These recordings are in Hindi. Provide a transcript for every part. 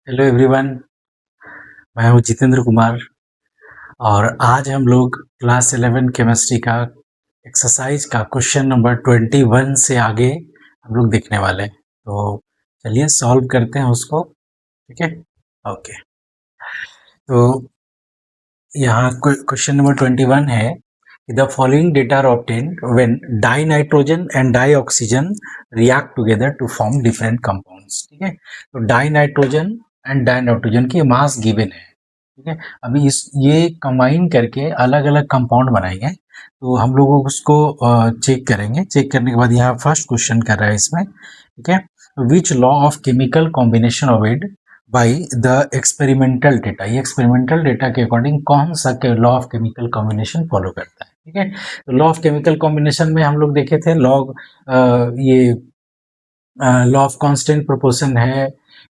हेलो एवरीवन, मैं हूँ जितेंद्र कुमार और आज हम लोग क्लास 11 केमिस्ट्री का एक्सरसाइज का क्वेश्चन नंबर 21 से आगे हम लोग देखने वाले हैं। तो चलिए सॉल्व करते हैं उसको। ठीक है, ओके। तो यहाँ क्वेश्चन नंबर 21 है कि the following data are obtained when dinitrogen and dioxygen react together to form different compounds. ठीक है, तो dinitrogen and dinitrogen की मास गिवन है। ठीक है, अभी ये कंबाइन करके अलग अलग कंपाउंड बनाएंगे, तो हम लोग उसको चेक करेंगे। चेक करने के बाद यहाँ फर्स्ट क्वेश्चन कर रहा है इसमें। ठीक है, which law of chemical combination obtained by the experimental data, ये एक्सपेरिमेंटल डेटा के अकॉर्डिंग कौन सा law of chemical combination follow करता है। ठीक है, तो लॉ ऑफ केमिकल कॉम्बिनेशन में हम लोग देखे थे ये लॉ ऑफ कांस्टेंट प्रोपोर्शन है।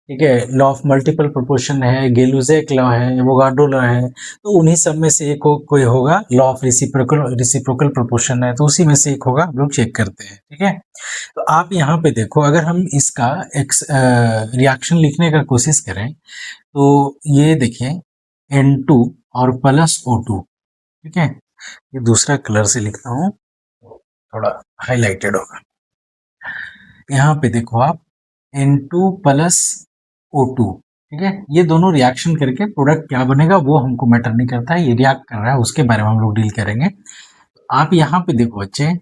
ठीक है, लॉ ऑफ मल्टीपल प्रोपोर्शन है, गेलुजेक लॉ है, एवोगाड्रो लॉ है। तो उन्हीं सब में से एक कोई होगा। लॉ ऑफ रिसिप्रोकल प्रोपोर्शन है, तो उसी में से एक होगा। हम लोग चेक करते हैं। ठीक है, तो आप यहाँ पे देखो, अगर हम इसका रिएक्शन लिखने का कोशिश करें तो ये देखिए N2 और प्लस O2। ठीक है, ये दूसरा कलर से लिखता हूँ, थोड़ा हाईलाइटेड होगा। यहाँ पे देखो आप N2 प्लस O2। ठीक है, ये दोनों रिएक्शन करके प्रोडक्ट क्या बनेगा वो हमको मैटर नहीं करता है, ये रिएक्ट कर रहा है उसके बारे में हम लोग डील करेंगे। आप यहाँ पे देखो बच्चे,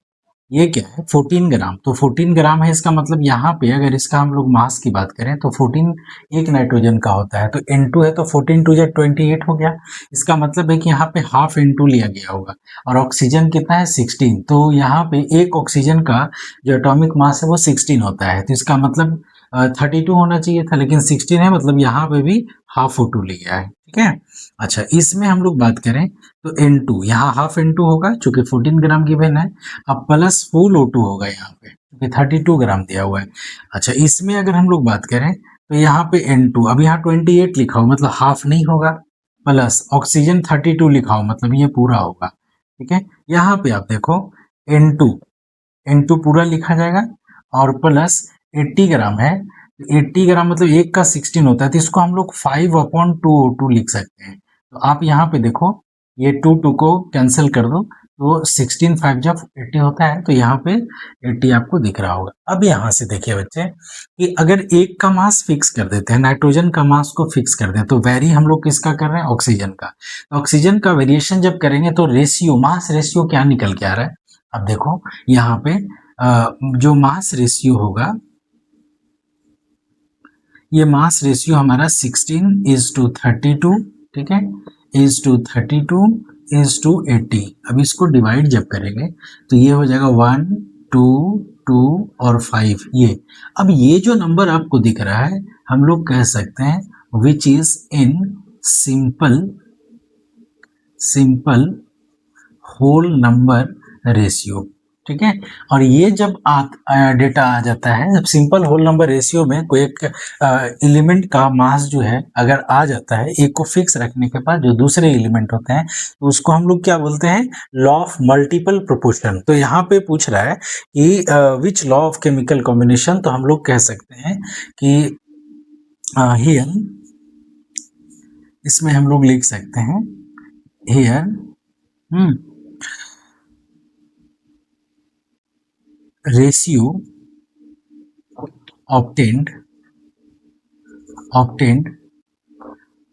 ये क्या है 14 ग्राम, तो 14 ग्राम है, इसका मतलब यहाँ पे अगर इसका हम लोग मास की बात करें तो 14 एक नाइट्रोजन का होता है, तो N2 है तो 14 टू 28 हो गया। इसका मतलब है कि यहाँ पे हाफ N2 लिया गया होगा। और ऑक्सीजन कितना है 16, तो यहाँ पे एक ऑक्सीजन का जो एटॉमिक मास है वो 16 होता है, तो इसका मतलब 32 होना चाहिए था, लेकिन 16 है, मतलब यहाँ पे भी हाफ O2 लिया है। ठीक है, अच्छा इसमें हम लोग बात करें तो N2 यहाँ हाफ N2 होगा चूंकि 14 ग्राम गिवन है। अब प्लस फुल O2 होगा यहाँ पे क्योंकि 32 ग्राम दिया हुआ है। अच्छा इसमें अगर हम लोग बात करें तो यहाँ पे N2, अब यहाँ 28 लिखा हो मतलब हाफ नहीं होगा, प्लस ऑक्सीजन 32 लिखा हो मतलब ये पूरा होगा। ठीक है, यहाँ पे आप देखो N2 पूरा लिखा जाएगा और प्लस 80 ग्राम है, 80 ग्राम मतलब एक का 16 होता है, तो इसको हम लोग 5/2O2 लिख सकते हैं। तो आप यहाँ पे देखो, ये 2 को कैंसिल कर दो तो 16 5 जब 80 होता है, तो यहाँ पे 80 आपको दिख रहा होगा। अब यहाँ से देखिए बच्चे कि अगर एक का मास फिक्स कर देते हैं, नाइट्रोजन का मास को फिक्स कर दें, तो वेरी हम लोग किसका कर रहे हैं, ऑक्सीजन का। तो ऑक्सीजन का वेरिएशन जब करेंगे तो रेशियो, मास रेशियो क्या निकल के आ रहा है। अब देखो यहाँ पे जो मास रेशियो होगा, ये मास रेशियो हमारा 16:32। ठीक है, (32 to 80। अब इसको डिवाइड जब करेंगे तो ये हो जाएगा 1 2 2 और 5 ये। अब ये जो नंबर आपको दिख रहा है हम लोग कह सकते हैं which is in simple whole number ratio. ठीक है, और ये जब डेटा आ जाता है, जब सिंपल होल नंबर रेशियो में कोई एक एलिमेंट का मास जो है अगर आ जाता है, एक को फिक्स रखने के बाद जो दूसरे एलिमेंट होते हैं तो उसको हम लोग क्या बोलते हैं, लॉ ऑफ मल्टीपल प्रोपोर्शन। तो यहाँ पे पूछ रहा है कि which law of chemical combination, तो हम लोग कह सकते हैं कि हियर, इसमें हम लोग लिख सकते हैं here ratio obtained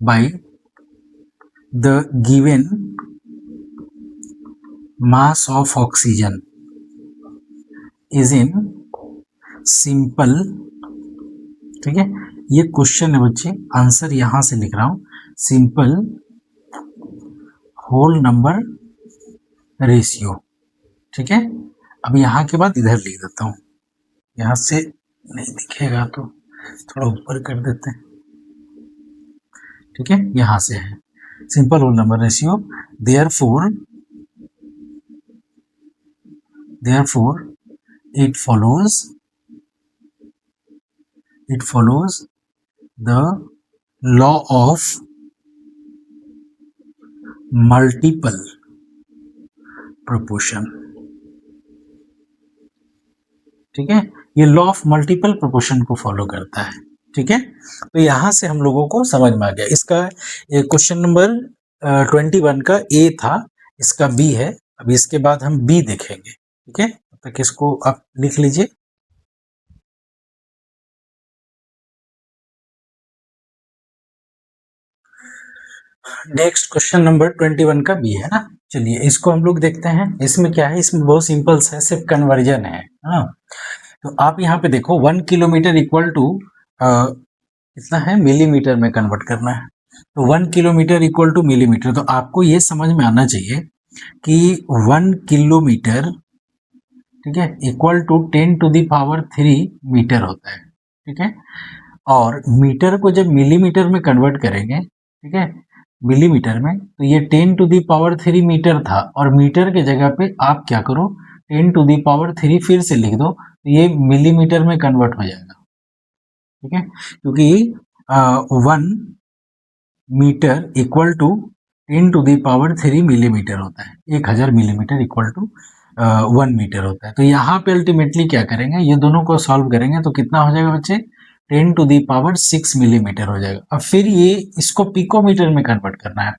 by the given mass of oxygen is in simple। ठीक है, ये क्वेश्चन है बच्चे, आंसर यहां से लिख रहा हूं, सिंपल होल नंबर रेशियो। ठीक है, अब यहाँ के बाद इधर लिख देता हूँ, यहाँ से नहीं दिखेगा तो थोड़ा ऊपर कर देते हैं। ठीक है, यहाँ से है simple whole number ratio, therefore it follows the law of multiple proportion। ठीक है, ये लॉ ऑफ मल्टीपल प्रोपोर्शन को फॉलो करता है। ठीक है, तो यहाँ से हम लोगों को समझ में आ गया। इसका क्वेश्चन नंबर 21 का ए था, इसका बी है। अब इसके बाद हम बी देखेंगे। ठीक है, तब तक इसको आप लिख लीजिए। नेक्स्ट क्वेश्चन नंबर 21 का बी है ना। चलिए इसको हम लोग देखते हैं। इसमें क्या है, इसमें बहुत सिंपल है, सिर्फ कन्वर्जन है। हाँ, तो आप यहाँ पे देखो 1 किलोमीटर इक्वल टू कितना है, मिलीमीटर में कन्वर्ट करना है। तो 1 किलोमीटर इक्वल टू मिलीमीटर, तो आपको ये समझ में आना चाहिए कि 1 किलोमीटर, ठीक है, equal to 10 to the power 3 metre होता है। ठीक है, और मीटर को जब मिलीमीटर में कन्वर्ट करेंगे, ठीक है, मिलीमीटर में, तो ये 10 टू दी पावर 3 मीटर था, और मीटर के जगह पे आप क्या करो, 10 टू दी पावर 3 फिर से लिख दो, तो ये मिलीमीटर में कन्वर्ट हो जाएगा। ठीक है, क्योंकि 1 metre equal to 10 to the power 3 millimetre होता है। 1000 मिलीमीटर इक्वल टू 1 मीटर होता है। तो यहाँ पे अल्टीमेटली क्या करेंगे, ये दोनों को सॉल्व करेंगे तो कितना हो जाएगा बच्चे, 10 टू दी पावर 6 मिलीमीटर हो जाएगा। अब फिर ये इसको पिकोमीटर में कन्वर्ट करना है।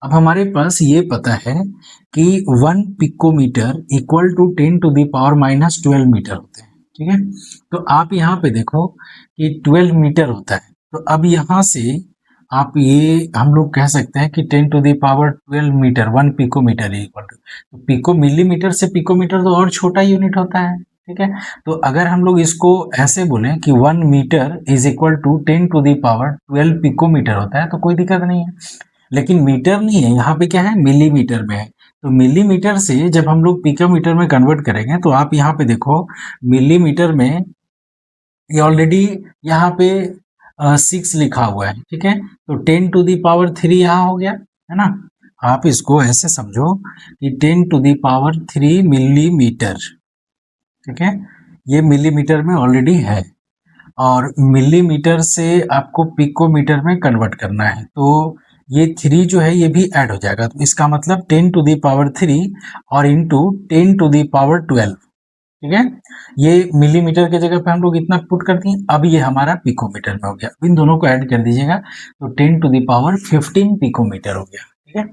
अब हमारे पास ये पता है कि 1 picometre equal to 10 to the power minus 12 metre होते हैं। ठीक है, तो आप यहाँ पे देखो कि 12 मीटर होता है। तो अब यहाँ से आप ये हम लोग कह सकते हैं कि 10 to the power 12 metre 1 picometre equal to, तो पिको मिलीमीटर से पिकोमीटर तो और छोटा यूनिट होता है। ठीक है, तो अगर हम लोग इसको ऐसे बोलें कि 1 metre is equal to 10 to the power 12 picometre होता है, तो कोई दिक्कत नहीं है। लेकिन मीटर नहीं है, यहाँ पे क्या है, मिलीमीटर में है। तो मिलीमीटर से जब हम लोग पिकोमीटर में कन्वर्ट करेंगे, तो आप यहाँ पे देखो मिलीमीटर में ये ऑलरेडी यहाँ पे 6 लिखा हुआ है। ठीक है, तो 10 टू दी पावर 3 यहाँ हो गया, है ना। आप इसको ऐसे समझो कि 10 टू दी पावर 3 मिलीमीटर। ठीक है, ये मिलीमीटर में ऑलरेडी है, और मिलीमीटर से आपको पिकोमीटर में कन्वर्ट करना है, तो ये 3 जो है ये भी ऐड हो जाएगा। तो इसका मतलब 10 टू दी पावर 3 और इंटू 10 टू दी पावर 12। ठीक है, ये मिलीमीटर की जगह पे हम लोग इतना पुट कर दिए। अब ये हमारा पिकोमीटर में हो गया। इन दोनों को ऐड कर दीजिएगा, तो 10 टू दी पावर 15 पिकोमीटर हो गया। ठीक है,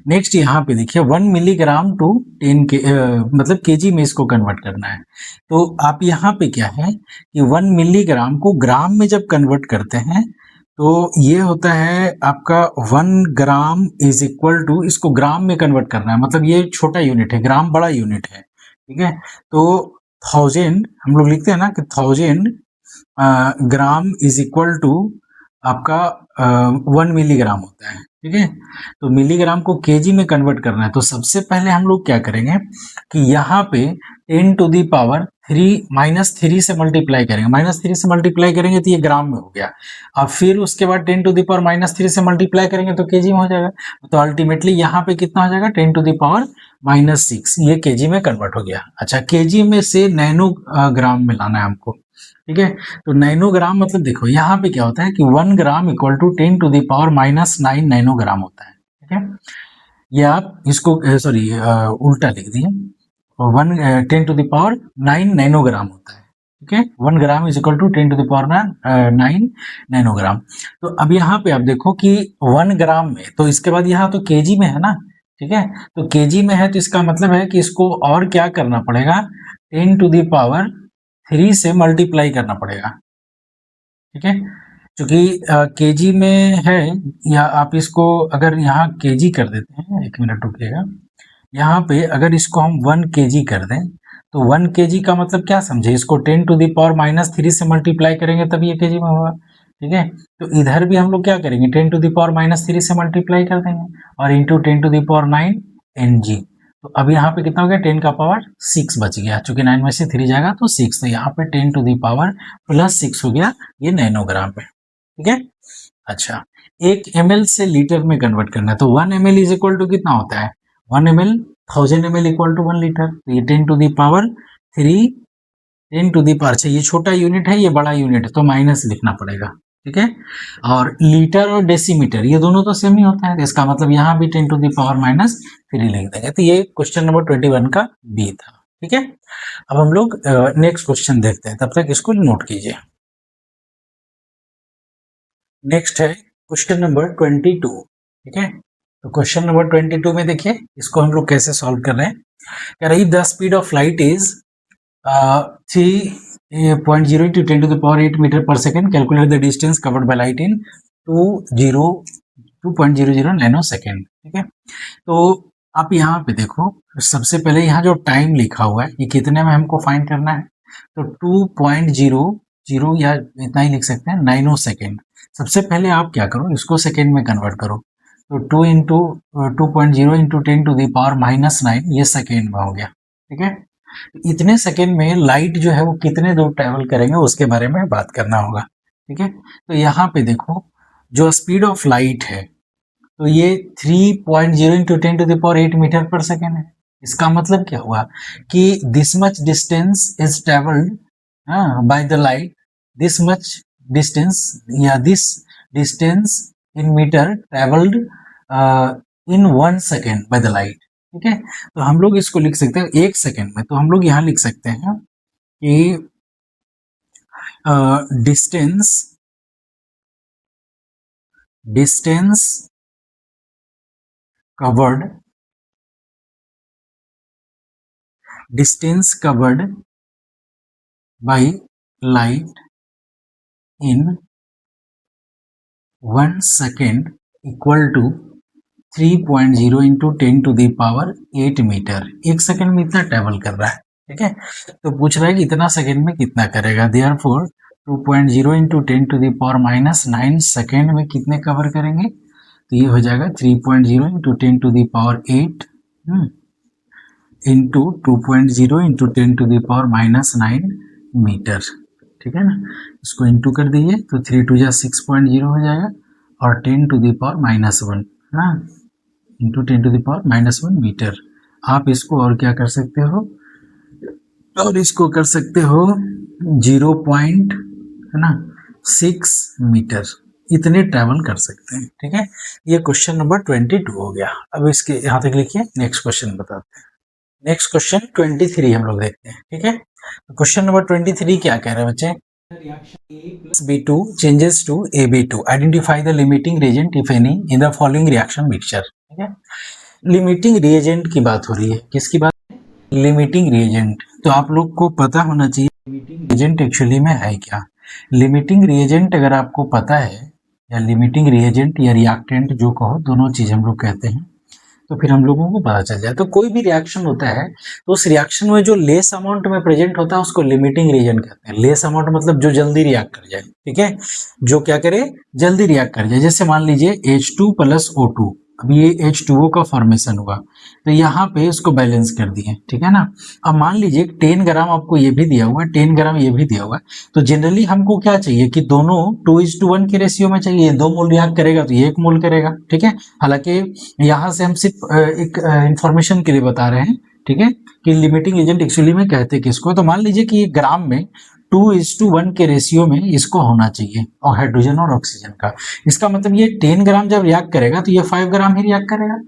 नेक्स्ट यहाँ पे देखिए 1 मिलीग्राम टू 10 के मतलब केजी में इसको कन्वर्ट करना है। तो आप यहाँ पे क्या है कि 1 मिलीग्राम को ग्राम में जब कन्वर्ट करते हैं, तो ये होता है आपका 1 ग्राम इज इक्वल टू, इसको ग्राम में कन्वर्ट करना है, मतलब ये छोटा यूनिट है, ग्राम बड़ा यूनिट है। ठीक है, तो 1000 हम लोग लिखते हैं ना कि 1000 ग्राम इज इक्वल टू आपका 1 मिलीग्राम होता है। ठीक है, तो मिलीग्राम को केजी में कन्वर्ट करना है, तो सबसे पहले हम लोग क्या करेंगे कि यहाँ पे 10 टू दी पावर 3 -3 से मल्टीप्लाई करेंगे। -3 से मल्टीप्लाई करेंगे तो ये ग्राम में हो गया। अब फिर उसके बाद 10 टू दी पावर -3 से मल्टीप्लाई करेंगे तो केजी में हो जाएगा। तो अल्टीमेटली यहाँ पे कितना हो जाएगा, 10 टू दी पावर -6, ये केजी में कन्वर्ट हो गया। अच्छा, केजी में से नैनो ग्राम में लाना है हमको। ठीक है, तो नैनोग्राम मतलब देखो यहाँ पे क्या होता है कि 1 gram equal to 10 to the power -9 nanogram होता है। ठीक है, ये आप इसको सॉरी उल्टा लिख दिए, 10 टू दी पावर 9 नैनोग्राम होता है। ठीक है, 1 gram is equal to 10 to the power 9 nanogram. तो अब यहाँ पे आप देखो कि 1 ग्राम में, तो इसके बाद यहाँ तो केजी में है ना। ठीक है, तो केजी में है, तो इसका मतलब है कि इसको और क्या करना पड़ेगा, 10 टू द पावर 3 से मल्टीप्लाई करना पड़ेगा। ठीक है, क्योंकि केजी में है, या आप इसको अगर यहाँ केजी कर देते हैं, 1 मिनट रुकिएगा, यहाँ पे अगर इसको हम 1 केजी कर दें, तो 1 केजी का मतलब क्या समझे, इसको 10 टू दी पावर -3 से मल्टीप्लाई करेंगे तब ये केजी में होगा। ठीक है, तो इधर भी हम लोग क्या करेंगे, 10 टू दी पावर -3 से मल्टीप्लाई कर देंगे, और into 10 to the power 9 NG। तो अब यहाँ पे कितना हो गया, 10 का पावर 6 बच गया, चूंकि 9 में से 3 जाएगा तो 6, तो यहाँ पे 10 टू दी पावर +6 हो गया, ये नैनोग्राम पे। ठीक है, अच्छा, 1 ml से लीटर में कन्वर्ट करना है, तो 1 ml इज इक्वल टू कितना होता है, 1 ml 1000 ml equal to 1 litre. तो ये 10 to the power 3, 10 to the power, अच्छा ये छोटा यूनिट है, ये बड़ा यूनिट है, तो माइनस लिखना पड़ेगा। ठीक है, और लीटर और डेसीमीटर ये दोनों तो सेम ही होता है, तो इसका मतलब यहाँ भी 10 टू दी पावर -3 लिख देंगे। तो ये क्वेश्चन नंबर 21 का बी था। ठीक है, अब हम लोग नेक्स्ट क्वेश्चन देखते हैं, तब तक इसको नोट कीजिए। नेक्स्ट है क्वेश्चन नंबर 22, ठीक है। तो क्वेश्चन नंबर 22 में देखिए इसको हम लोग कैसे सॉल्व कर रहे हैं। कह रही the speed of light is 3.0 into 10 to the power 8 meter per second. Calculate the distance covered by light in 2.00 nano second, ठीक है। तो आप यहाँ पे देखो, सबसे पहले यहाँ जो टाइम लिखा हुआ है ये कितने में हमको फाइंड करना है, तो 2.00 या इतना ही लिख सकते हैं, नैनो सेकेंड। सबसे पहले आप क्या करो, इसको सेकेंड में कन्वर्ट करो, तो 2.0 इंटू 10 टू द पावर -9 ये सेकेंड में हो गया, ठीक है। इतने सेकेंड में लाइट जो है वो कितने दूर ट्रेवल करेंगे उसके बारे में बात करना होगा, ठीक है। तो यहाँ पे देखो जो स्पीड ऑफ लाइट है तो ये 3.0 into 10 to the power 8 meter per second है। इसका मतलब क्या हुआ कि this much distance is travelled by the light, this much distance या this distance in meter travelled in 1 second by the light, ठीक है। तो हम लोग इसको लिख सकते हैं 1 सेकेंड में, तो हम लोग यहाँ लिख सकते हैं कि distance covered by light in 1 second equal to 3.0 into 10 to the power 8 मीटर। 1 सेकेंड में इतना ट्रेवल कर रहा है, ठीक है। तो पूछ रहा है कि इतना सेकेंड में कितना करेगा, therefore 2.0 into 10 to the power -9 second में कितने कवर करेंगे, तो ये हो जाएगा 3.0 into 10 to the power 8 into 2.0 into 10 to the power -9 metre, ठीक है ना। इसको इंटू कर दीजिए तो 3 2 जा 6.0 हो जाएगा और 10 टू द पावर -1, हाँ, into 10 to the power -1 metre. आप इसको और क्या कर सकते हो, और इसको कर सकते हो 0.6 मीटर, इतने ट्रैवल कर सकते हैं, ठीक है। ये क्वेश्चन नंबर 22 हो गया। अब इसके यहाँ तक लिखिए, नेक्स्ट क्वेश्चन बताते हैं। नेक्स्ट क्वेश्चन 23 हम लोग देखते हैं, ठीक है। तो क्वेश्चन नंबर 23 क्या कह रहे हैं बच्चे, B2 changes to AB2, identify the limiting reagent if any in the following reaction mixture, ठीक है। लिमिटिंग रिएजेंट की बात हो रही है, किसकी बात, लिमिटिंग रिएजेंट। तो आप लोग को पता होना चाहिए लिमिटिंग रिएजेंट एक्चुअली में है क्या। लिमिटिंग रिएजेंट अगर आपको पता है, या लिमिटिंग रिएजेंट या रिएक्टेंट जो कहो, दोनों चीज हम लोग कहते हैं, तो फिर हम लोगों को पता चल जाए। तो कोई भी रिएक्शन होता है तो उस रिएक्शन में जो लेस अमाउंट में प्रेजेंट होता है उसको लिमिटिंग रिएजेंट कहते हैं। लेस अमाउंट मतलब जो जल्दी रिएक्ट कर जाए, ठीक है, जो क्या करे, जल्दी रिएक्ट कर जाए। जैसे मान लीजिए H2 + O2, अब ये H2O का फॉर्मेशन हुआ, तो यहाँ पे इसको बैलेंस कर दिए, ठीक है ना। अब मान लीजिए 10 ग्राम आपको ये भी दिया हुआ है, 10 ग्राम ये भी दिया हुआ है, तो जनरली हमको क्या चाहिए कि दोनों 2:1 के रेशियो में चाहिए। 2 मोल रिएक्ट करेगा तो ये 1 मोल करेगा, ठीक है। हालांकि यहाँ से हम सिर्फ एक इंफॉर्मेशन के लिए बता रहे हैं, ठीक है, कि लिमिटिंग एजेंट एक्चुअली में कहते किसको। तो मान लीजिए कि ग्राम में 2:1 के रेशियो में इसको होना चाहिए, और हाइड्रोजन और ऑक्सीजन का। इसका मतलब ये 10 ग्राम जब रिएक्ट करेगा तो ये 5 ग्राम ही रिएक्ट करेगा,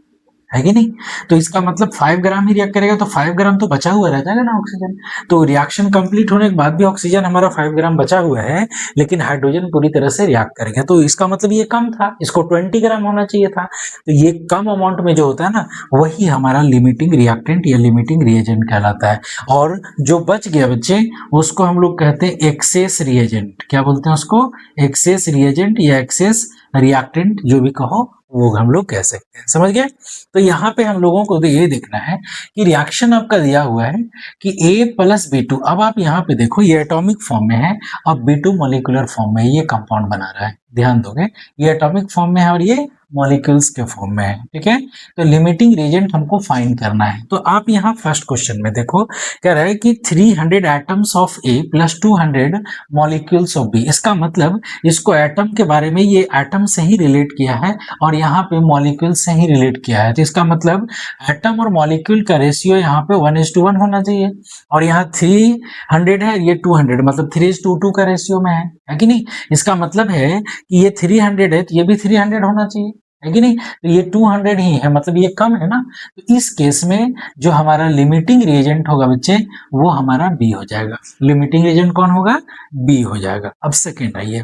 है कि नहीं। तो इसका मतलब 5 ग्राम ही रिएक्ट करेगा, तो 5 ग्राम तो बचा हुआ रह जाएगा ना ऑक्सीजन। तो रिएक्शन कंप्लीट होने के बाद भी ऑक्सीजन हमारा 5 ग्राम बचा हुआ है, लेकिन हाइड्रोजन पूरी तरह से रिएक्ट करेगा। तो इसका मतलब ये कम था, इसको 20 ग्राम होना चाहिए था। तो ये कम अमाउंट में जो होता है ना, वही हमारा लिमिटिंग रिएक्टेंट या लिमिटिंग रिएजेंट कहलाता है। और जो बच गया बच्चे, उसको हम लोग कहते हैं एक्सेस रिएजेंट। क्या बोलते हैं उसको, एक्सेस रिएजेंट या एक्सेस रिएक्टेंट, जो भी कहो वो हम लोग कह सकते हैं। समझ गए। तो यहाँ पे हम लोगों को तो ये देखना है कि रिएक्शन आपका दिया हुआ है कि A + B2। अब आप यहाँ पे देखो, ये एटॉमिक फॉर्म में है और B2 मॉलिक्यूलर फॉर्म में ये कंपाउंड बना रहा है। ध्यान दोगे, ये एटॉमिक फॉर्म में है और ये मॉलिक्यूल्स के फॉर्म में है, ठीक है। तो लिमिटिंग रिएजेंट हमको फाइंड करना है। तो आप यहाँ फर्स्ट क्वेश्चन में देखो, कह रहा है कि 300 atoms of A + 200 molecules of B। इसका मतलब इसको एटम के बारे में ये एटम से ही रिलेट किया है और यहाँ पे मॉलिक्यूल से ही रिलेट किया है। तो इसका मतलब एटम और मॉलिक्यूल का रेशियो यहाँ पे 1:1 होना चाहिए, और यहाँ 300 है, ये 200, मतलब 3:2 का रेशियो में है कि नहीं। इसका मतलब है कि ये 300 है तो ये भी 300 होना चाहिए, है कि नहीं। तो ये 200 ही है, मतलब ये कम है ना। तो इस केस में जो हमारा लिमिटिंग रिएजेंट होगा बच्चे, वो हमारा बी हो जाएगा। लिमिटिंग रिएजेंट कौन होगा, बी हो जाएगा। अब सेकेंड आइए,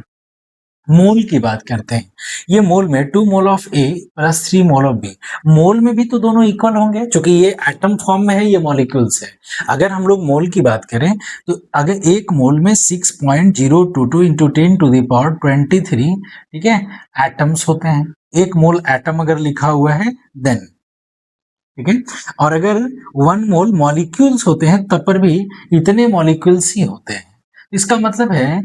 मोल की बात करते हैं। ये मोल में 2 mole of A plus 3 mole of B, mole में भी तो दोनों इक्वल होंगे, क्योंकि ये एटम फॉर्म में है, ये मॉलिक्यूल्स है। अगर हम लोग मोल की बात करें तो अगर एक मोल में 6.022 इंटू 10 टू द पावर 23, ठीक है, एटम्स होते हैं। एक मोल एटम अगर लिखा हुआ है देन, ठीक है, और अगर 1 मोल मॉलिक्यूल्स होते हैं तब पर भी इतने मॉलिक्यूल्स ही होते हैं। इसका मतलब है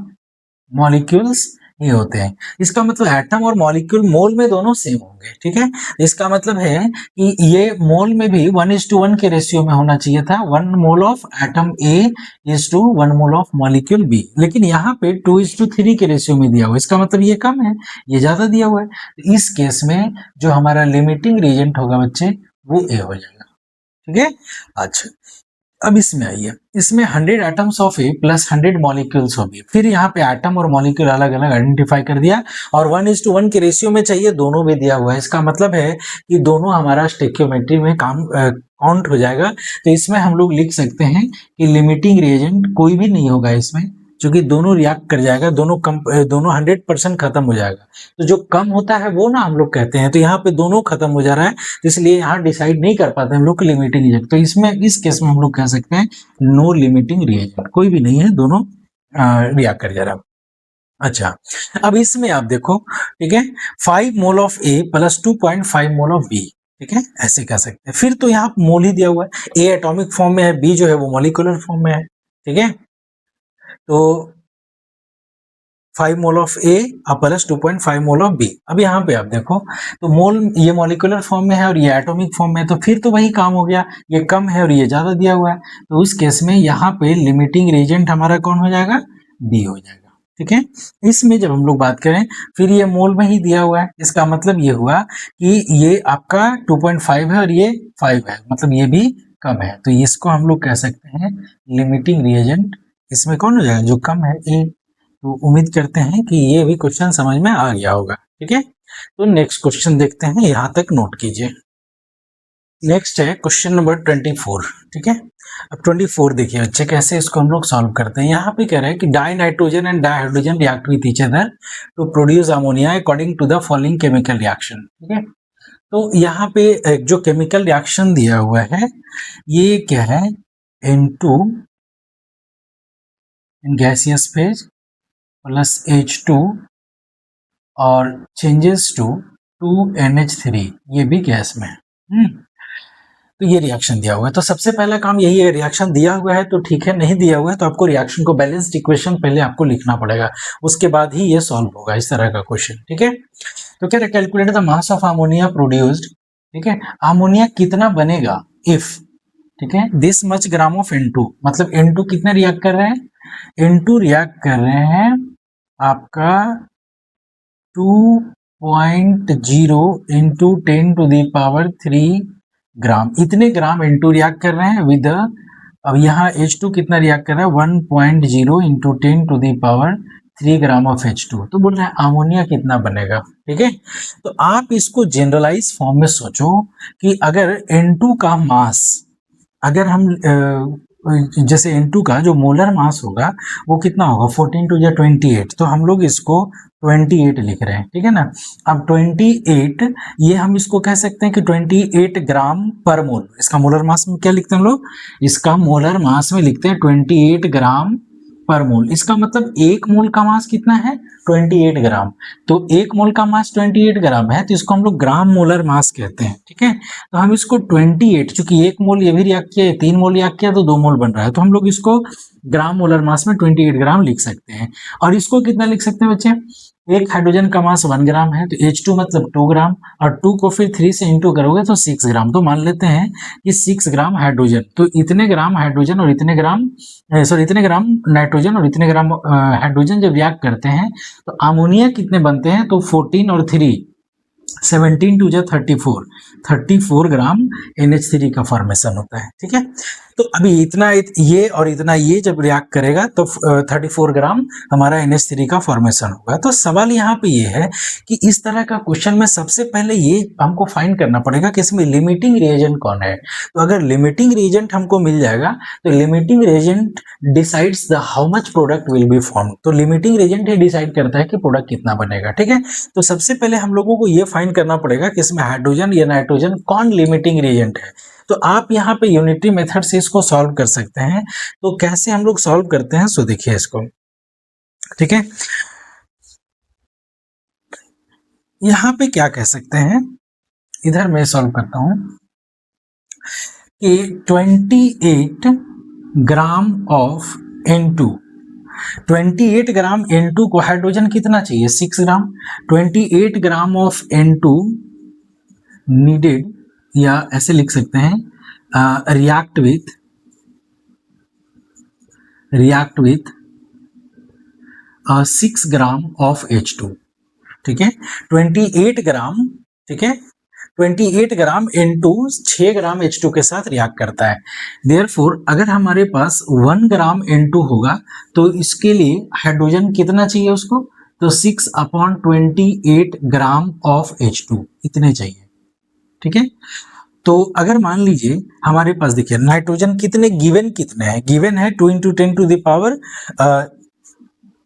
मॉलिक्यूल्स ही होते हैं। इसका मतलब एटम और मॉलिक्यूल मोल में दोनों सेम होंगे, ठीक है। इसका मतलब है कि ये मोल में भी 1:1 के रेशियो में होना चाहिए था, 1 mole of atom A is to 1 mole of molecule B, लेकिन यहाँ पे 2:3 के रेशियो में दिया हुआ है। इसका मतलब ये कम है, ये ज्यादा दिया हुआ है। तो इस केस में जो हमारा लिमिटिंग रिएजेंट होगा बच्चे, वो ए हो जाएगा, ठीक है। अच्छा, अब इसमें आइए, इसमें 100 atoms of A plus 100 molecules of B. फिर यहाँ पे एटम और मॉलिक्यूल अलग अलग आइडेंटिफाई कर दिया और 1:1 के रेशियो में चाहिए, दोनों भी दिया हुआ है। इसका मतलब है कि दोनों हमारा स्टेक्योमेट्री में काम काउंट हो जाएगा। तो इसमें हम लोग लिख सकते हैं कि लिमिटिंग रिएजेंट कोई भी नहीं होगा इसमें, क्योंकि दोनों रिएक्ट कर जाएगा, दोनों 100% खत्म हो जाएगा। तो जो कम होता है वो ना हम लोग कहते हैं, तो यहाँ पे दोनों खत्म हो जा रहा है, तो इसलिए यहाँ डिसाइड नहीं कर पाते हम लोग लिमिटिंग रिएजेंट। तो इसमें इस केस में हम लोग कह सकते हैं नो लिमिटिंग रिएजेंट, कोई भी नहीं है, दोनों रिएक्ट कर जा रहा है। अच्छा, अब इसमें आप देखो, ठीक है, 5 mole of A plus 2.5 mole of B, ठीक है, ऐसे कह सकते हैं। फिर तो यहाँ मोल ही दिया हुआ है, ए एटॉमिक फॉर्म में है, बी जो है वो मॉलिक्यूलर फॉर्म में है, ठीक है। तो 5 mole of A plus 2.5 mole of B. अब यहाँ पे आप देखो, तो मोल ये मॉलिक्यूलर फॉर्म में है और ये एटॉमिक फॉर्म में है, तो फिर तो वही काम हो गया, ये कम है और ये ज्यादा दिया हुआ है। तो उस केस में यहाँ पे लिमिटिंग रिएजेंट हमारा कौन हो जाएगा, बी हो जाएगा, ठीक है। इसमें जब हम लोग बात करें, फिर ये मोल में ही दिया हुआ है, इसका मतलब ये हुआ कि ये आपका 2.5 है और ये 5 है, मतलब ये भी कम है। तो इसको हम लोग कह सकते हैं लिमिटिंग रिएजेंट इसमें कौन हो जाएगा, जो कम है, ए। तो उम्मीद करते हैं कि ये भी क्वेश्चन समझ में आ गया होगा, ठीक है। तो नेक्स्ट क्वेश्चन देखते हैं, यहां तक नोट कीजिए। नेक्स्ट है क्वेश्चन नंबर 24, ठीक है। अब 24 देखिए बच्चे, कैसे इसको हम लोग सॉल्व करते हैं। यहाँ पे कह रहे हैं कि dinitrogen and dihydrogen react with each other to produce ammonia according to the following chemical reaction, ठीक है। तो यहाँ पे एक जो केमिकल रिएक्शन दिया हुआ है, ये क्या है, N2 in gaseous phase plus H2 और चेंजेस टू 2NH3, ये भी गैस में है। तो ये रिएक्शन दिया हुआ है। तो सबसे पहला काम यही है, रिएक्शन दिया हुआ है तो ठीक है, नहीं दिया हुआ है तो आपको रिएक्शन को बैलेंस्ड इक्वेशन पहले आपको लिखना पड़ेगा, उसके बाद ही ये सॉल्व होगा, इस तरह का क्वेश्चन, ठीक है। तो क्या calculate the mass of ammonia produced, ठीक है, अमोनिया कितना बनेगा इफ, ठीक है, this much gram of N2, मतलब N2 कितने रिएक्ट कर रहे हैं, N2 रिएक्ट कर रहे हैं आपका 2.0 into 10 to the power 3 gram, इतने ग्राम N2 रिएक्ट कर रहे हैं विद, अब यहाँ H2 कितना रिएक्ट कर रहा है, 1.0 into 10 to the power 3 gram of H2। तो बोल रहे हैं अमोनिया कितना बनेगा, ठीक है। तो आप इसको जनरलाइज फॉर्म में सोचो कि अगर N2 का मास, अगर हम जैसे N2 का जो मोलर मास होगा वो कितना होगा, 14 टू या 28, तो हम लोग इसको 28 लिख रहे हैं, ठीक है ना। अब 28, ये हम इसको कह सकते हैं कि 28 ग्राम पर मोल, इसका मोलर मास में क्या लिखते हैं हम लोग, इसका मोलर मास में लिखते हैं 28 ग्राम पर मोल। इसका मतलब एक मोल का मास कितना है, 28 ग्राम। तो एक मोल का मास 28 ग्राम है, तो इसको हम लोग ग्राम मोलर मास कहते हैं, ठीक है। तो हम इसको 28, चूंकि एक मोल ये भी रिएक्ट किया, 3 मोल रिएक्ट किया तो 2 मोल बन रहा है, तो हम लोग इसको ग्राम मोलर मास में 28 ग्राम लिख सकते हैं। और इसको कितना लिख सकते हैं बच्चे, एक हाइड्रोजन का मास 1 ग्राम है, तो H2 मतलब 2 ग्राम, और 2 को फिर 3 से इंटू करोगे तो 6 ग्राम। तो मान लेते हैं कि 6 ग्राम हाइड्रोजन, तो इतने ग्राम हाइड्रोजन और इतने ग्राम इतने ग्राम नाइट्रोजन और इतने ग्राम हाइड्रोजन जब रिएक्ट करते हैं तो अमोनिया कितने बनते हैं, तो 14 और 3 17 टू जा 34 ग्राम NH3 का फॉर्मेशन होता है, ठीक है। तो अभी इतना ये और इतना ये जब रिएक्ट करेगा तो 34 ग्राम हमारा NH3 का फॉर्मेशन होगा। तो सवाल यहाँ पे ये है कि इस तरह का क्वेश्चन में सबसे पहले ये हमको फाइंड करना पड़ेगा कि इसमें लिमिटिंग रिएजेंट कौन है। तो अगर लिमिटिंग रिएजेंट हमको मिल जाएगा तो limiting reagent decides the how much product will be form. तो लिमिटिंग रिएजेंट ही डिसाइड करता है कि प्रोडक्ट कितना बनेगा। ठीक है, तो सबसे पहले हम लोगों को ये फाइंड करना पड़ेगा कि इसमें हाइड्रोजन या नाइट्रोजन कौन लिमिटिंग रिएजेंट है। तो आप यहाँ पे यूनिटरी मेथड से इसको सॉल्व कर सकते हैं। तो कैसे हम लोग सॉल्व करते हैं, सो देखिए इसको। ठीक है, यहाँ पे क्या कह सकते हैं, इधर मैं सॉल्व करता हूं कि 28 gram of N2, 28 gram N2 को हाइड्रोजन कितना चाहिए, 6 ग्राम। 28 ग्राम ऑफ N2 नीडेड, या ऐसे लिख सकते हैं react with 6 gram of H2। ठीक है, 28 ग्राम, ठीक है, 28 ग्राम N2 6 ग्राम H2 के साथ रिएक्ट करता है। देयरफॉर अगर हमारे पास 1 ग्राम N2 होगा तो इसके लिए हाइड्रोजन कितना चाहिए उसको, तो 6/28 ग्राम ऑफ H2 इतने चाहिए। ठीक है, तो अगर मान लीजिए हमारे पास देखिए नाइट्रोजन कितने कितने हैं, गिवन है 2 × 10 to the power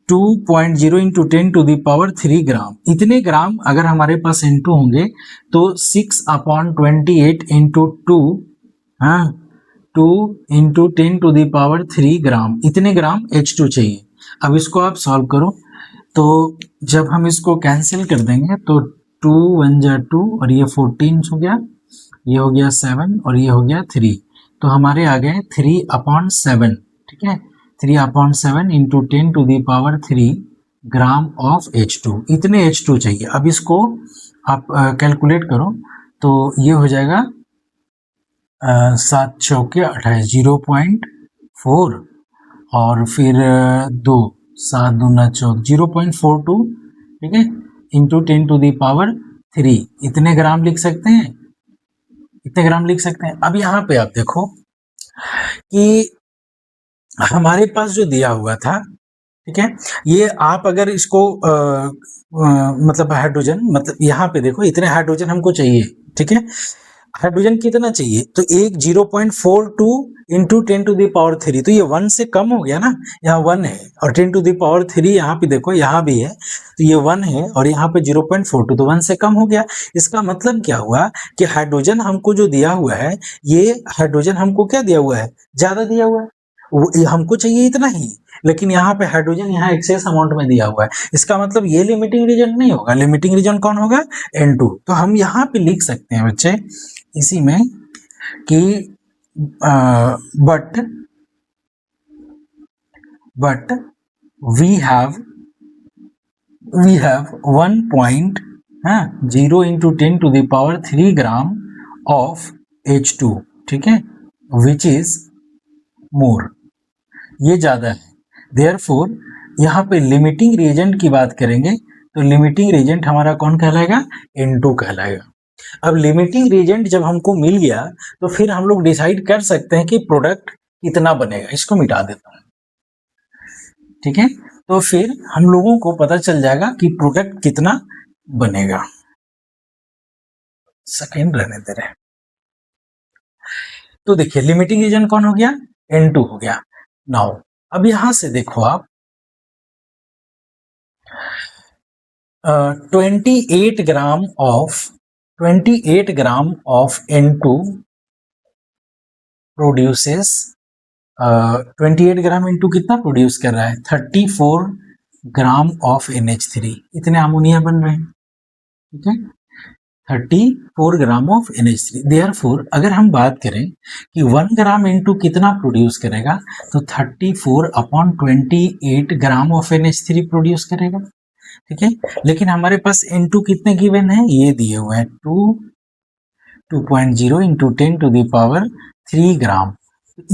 2.0 × 10 to the power 3 gram. इतने ग्राम अगर हमारे पास N2 होंगे तो 6/28 × 2, हाँ 2 × 10 टू द पावर 3 ग्राम, इतने ग्राम H2 चाहिए। अब इसको आप सॉल्व करो, तो जब हम इसको कैंसिल कर देंगे तो 2 1 जा 2 और ये 14 हो गया, ये हो गया 7 और ये हो गया 3, तो हमारे आ गए 3/7। ठीक है, 3/7 × 10 to the power 3 gram of H2, इतने H2 चाहिए। अब इसको आप कैलकुलेट करो तो ये हो जाएगा 7 चौके 28, 0.4 और फिर 2 7 दूना 0.42, ठीक है, इंटू 10 टू द पावर 3, इतने ग्राम लिख सकते हैं, इतने ग्राम लिख सकते हैं। अब यहाँ पे आप देखो कि हमारे पास जो दिया हुआ था, ठीक है, ये आप अगर इसको मतलब हाइड्रोजन, मतलब यहाँ पे देखो इतने हाइड्रोजन हमको चाहिए। ठीक है, हाइड्रोजन कितना चाहिए, तो एक 0.42 इंटू 10 टू द पावर 3, तो ये 1 से कम हो गया ना, यहाँ 1 है और 10 टू द पावर 3 यहाँ पे देखो यहाँ भी है, तो ये 1 है और यहाँ पे 0.42, तो 1 से कम हो गया। इसका मतलब क्या हुआ कि हाइड्रोजन हमको जो दिया हुआ है, ये हाइड्रोजन हमको क्या दिया हुआ है, ज्यादा दिया हुआ है, हमको चाहिए इतना ही, लेकिन यहाँ पे हाइड्रोजन यहाँ एक्सेस अमाउंट में दिया हुआ है। इसका मतलब ये लिमिटिंग रीजन नहीं होगा। लिमिटिंग रीजन कौन होगा, N2। तो हम यहाँ पे लिख सकते हैं बच्चे इसी में कि but we have 1.0 × 10 to the power 3 gram of H2, ठीक है, विच इज मोर, ये ज्यादा है। देयरफॉर यहाँ पे लिमिटिंग रिएजेंट की बात करेंगे तो लिमिटिंग रिएजेंट हमारा कौन कहलाएगा, N2 कहलाएगा। अब लिमिटिंग रिएजेंट जब हमको मिल गया तो फिर हम लोग डिसाइड कर सकते हैं कि प्रोडक्ट कितना बनेगा। इसको मिटा देता हूं, ठीक है, तो फिर हम लोगों को पता चल जाएगा कि प्रोडक्ट कितना बनेगा। सेकेंड रहने दे रहे, तो देखिए लिमिटिंग रिएजेंट कौन हो गया, N2 हो गया। नाउ अब यहां से देखो आप 28 gram of N2 produces 28 gram N2 कितना प्रोड्यूस कर रहा है, 34 ग्राम ऑफ NH3, इतने अमोनिया बन रहे हैं। ठीक है, 34 ग्राम ऑफ NH3। देयरफॉर अगर हम बात करें कि 1 ग्राम N2 कितना प्रोड्यूस करेगा, तो 34/28 ग्राम ऑफ NH3 प्रोड्यूस करेगा। ठीक है, लेकिन हमारे पास N2 कितने गिवन है, ये दिए हुए हैं 2.0 × 10 टू द पावर 3 ग्राम,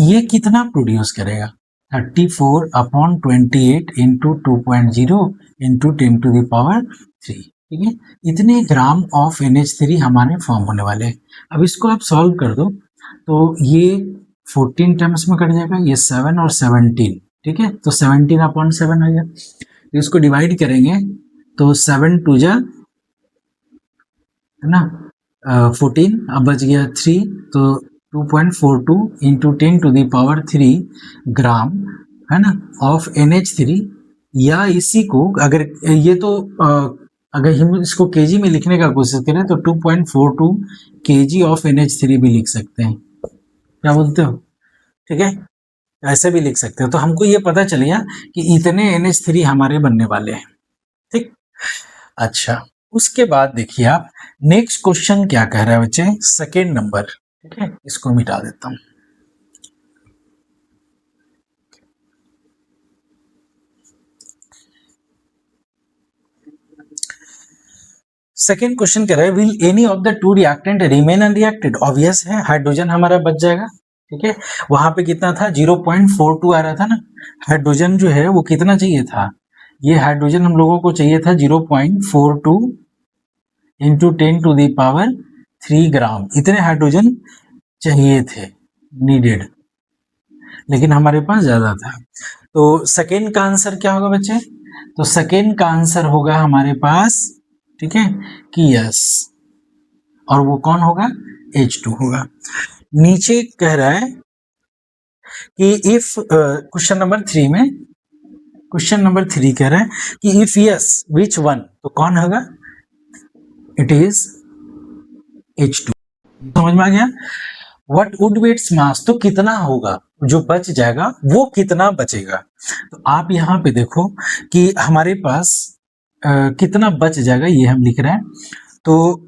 ये कितना प्रोड्यूस करेगा, 34/28 × 2.0 × 10 टू द पावर 3। ठीक है, इतने ग्राम ऑफ NH3 हमारे फॉर्म होने वाले हैं। अब इसको आप सॉल्व कर दो तो ये 14 टर्म्स में कट जाएगा, ये 7 और 17, ठीक है, तो 17/7 आ गया। तो इसको डिवाइड करेंगे तो 7 2 जा, है ना, 14, अब बच गया 3, तो 2.42 इंटू 10⁻³ ग्राम, है ना, ऑफ NH3, या इसी को अगर ये तो अगर हम इसको केजी में लिखने का कोशिश करें तो 2.42 kg ऑफ NH3 भी लिख सकते हैं। क्या बोलते हो? ठीक है, ऐसे भी लिख सकते हो। तो हमको ये पता चल गया कि इतने NH3 हमारे बनने वाले हैं। ठीक, अच्छा, उसके बाद देखिए आप नेक्स्ट क्वेश्चन क्या कह रहा है बच्चे, सेकेंड नंबर, ठीक है, इसको मिटा देता हूं। सेकेंड क्वेश्चन कह रहा है will any of the two reactant remain unreacted. Obvious है, हाइड्रोजन हमारा बच जाएगा, ठीक है। वहां पे कितना था, 0.42 आ रहा था ना। हाइड्रोजन जो है वो कितना चाहिए था, ये हाइड्रोजन हम लोगों को चाहिए था 0.42 इंटू 10⁻³ ग्राम, इतने हाइड्रोजन चाहिए थे, नीडेड, लेकिन हमारे पास ज्यादा था। तो सेकेंड का आंसर क्या होगा बच्चे, तो सेकेंड का आंसर होगा हमारे पास, ठीक है, कि यस, और वो कौन होगा, H2 होगा। नीचे कह रहा है कि इफ क्वेश्चन नंबर 3 में, क्वेश्चन नंबर 3 कह रहा है कि इफ यस विच वन, तो कौन होगा, इट इज H2। समझ में आ गया। What would be its mass, तो कितना होगा जो बच जाएगा, वो कितना बचेगा। तो आप यहाँ पे देखो कि हमारे पास कितना बच जाएगा, ये हम लिख रहे हैं। तो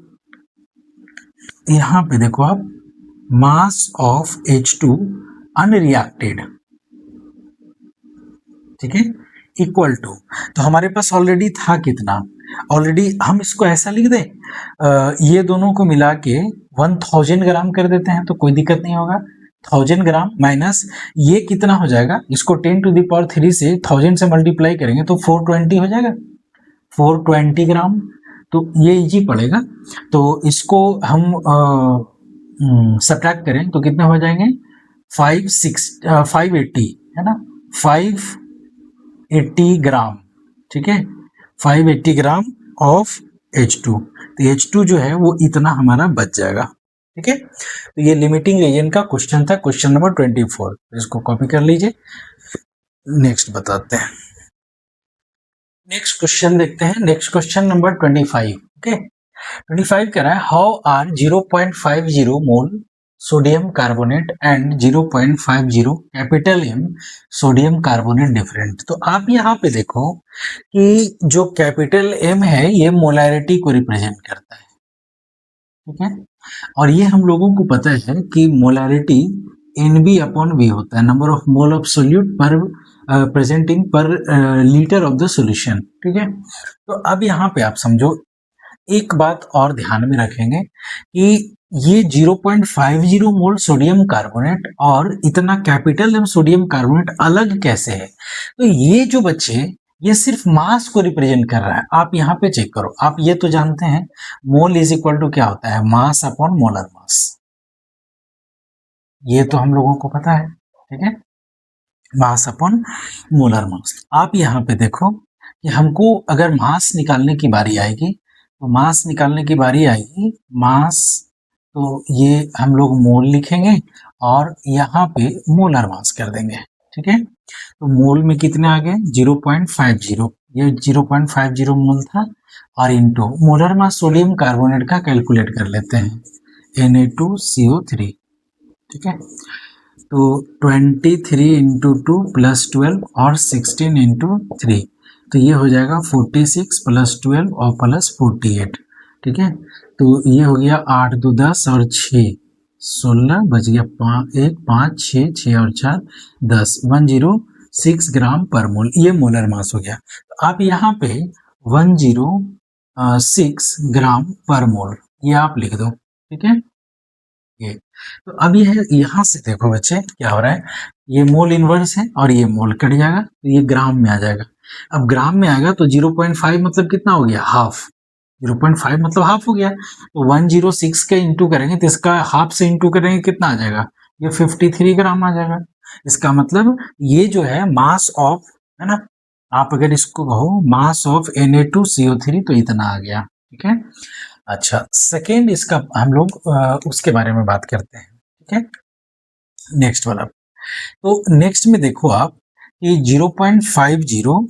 यहाँ पे देखो आप, मास ऑफ H2 अनरिएक्टेड, ठीक है, इक्वल टू, तो हमारे पास ऑलरेडी था कितना, ऑलरेडी हम इसको ऐसा लिख दे, ये दोनों को मिला के 1000 ग्राम कर देते हैं तो कोई दिक्कत नहीं होगा। 1000 ग्राम माइनस ये कितना हो जाएगा, इसको 10⁻³ से 1000 से मल्टीप्लाई करेंगे तो 420 हो जाएगा, 420 ग्राम। तो ये इजी पड़ेगा, तो इसको हम सब्ट्रैक्ट करें तो कितने हो जाएंगे, 580, है ना, 580 ग्राम, ठीक है, 580 ग्राम ऑफ H2। तो H2 जो है वो इतना हमारा बच जाएगा, ठीक है। तो ये लिमिटिंग रीजन का क्वेश्चन था, क्वेश्चन नंबर 24। इसको कॉपी कर लीजिए, नेक्स्ट बताते हैं। नेक्स्ट क्वेश्चन देखते हैं, नेक्स्ट क्वेश्चन नंबर 25, ओके। 25 कह रहा है how are 0.50 mole sodium carbonate and 0.50 capital M sodium carbonate different. तो आप यहाँ पे देखो कि जो कैपिटल M है ये मोलैरिटी को रिप्रेजेंट करता है, ठीक है, और ये हम लोगों को पता है कि मोलैरिटी NB/V होता है, number of mole of solute पर प्रेजेंटिंग पर लीटर ऑफ द सॉल्यूशन, ठीक है। तो अब यहाँ पे आप समझो, एक बात और ध्यान में रखेंगे कि ये 0.50 मोल सोडियम कार्बोनेट और इतना कैपिटल M सोडियम कार्बोनेट अलग कैसे है। तो ये जो बच्चे, ये सिर्फ मास को रिप्रेजेंट कर रहा है। आप यहाँ पे चेक करो, आप ये तो जानते हैं मोल इज इक्वल टू क्या होता है, मास अपॉन मोलर मास, ये तो हम लोगों को पता है, ठीक है, मास अपॉन मोलर मास। आप यहाँ पे देखो कि हमको अगर मास निकालने की बारी आएगी, तो मास निकालने की बारी आएगी, मास, तो ये हम लोग मोल लिखेंगे और यहाँ पे मोलर मास कर देंगे, ठीक है। तो मोल में कितने आ गए, 0.50, ये 0.50 मोल था, और into molar mass sodium carbonate का कैलकुलेट कर लेते हैं, Na2CO3, ठीक है। तो 23 इंटू 2 प्लस 12 और 16 इंटू 3, तो ये हो जाएगा 46 प्लस 12 और प्लस 48, ठीक है। तो ये हो गया 8 2 10 और 6 16, बच गया 1 5 6 6 और 4 10, 106 ग्राम पर मोल, ये मोलर मास हो गया। तो आप यहाँ पे 106 ग्राम पर मोल ये आप लिख दो, ठीक है। ये तो अब ये यहाँ से देखो बच्चे क्या हो रहा है, ये मोल इनवर्स है और ये मोल कट जाएगा तो ये ग्राम में आ जाएगा। अब ग्राम में आएगा तो 0.5 मतलब कितना हो गया, हाफ, 0.5 मतलब हाफ हो गया। तो 106 के इंटू करेंगे तो इसका हाफ से इंटू करेंगे कितना आ जाएगा, ये 53 ग्राम आ जाएगा। इसका मतलब ये जो है मास ऑफ, है ना, आप अगर इसको कहो मास ऑफ Na2CO3 तो इतना आ गया। ठीक है। अच्छा, सेकेंड इसका हम लोग उसके बारे में बात करते हैं। ठीक है, नेक्स्ट वाला। तो नेक्स्ट में देखो आप कि 0.50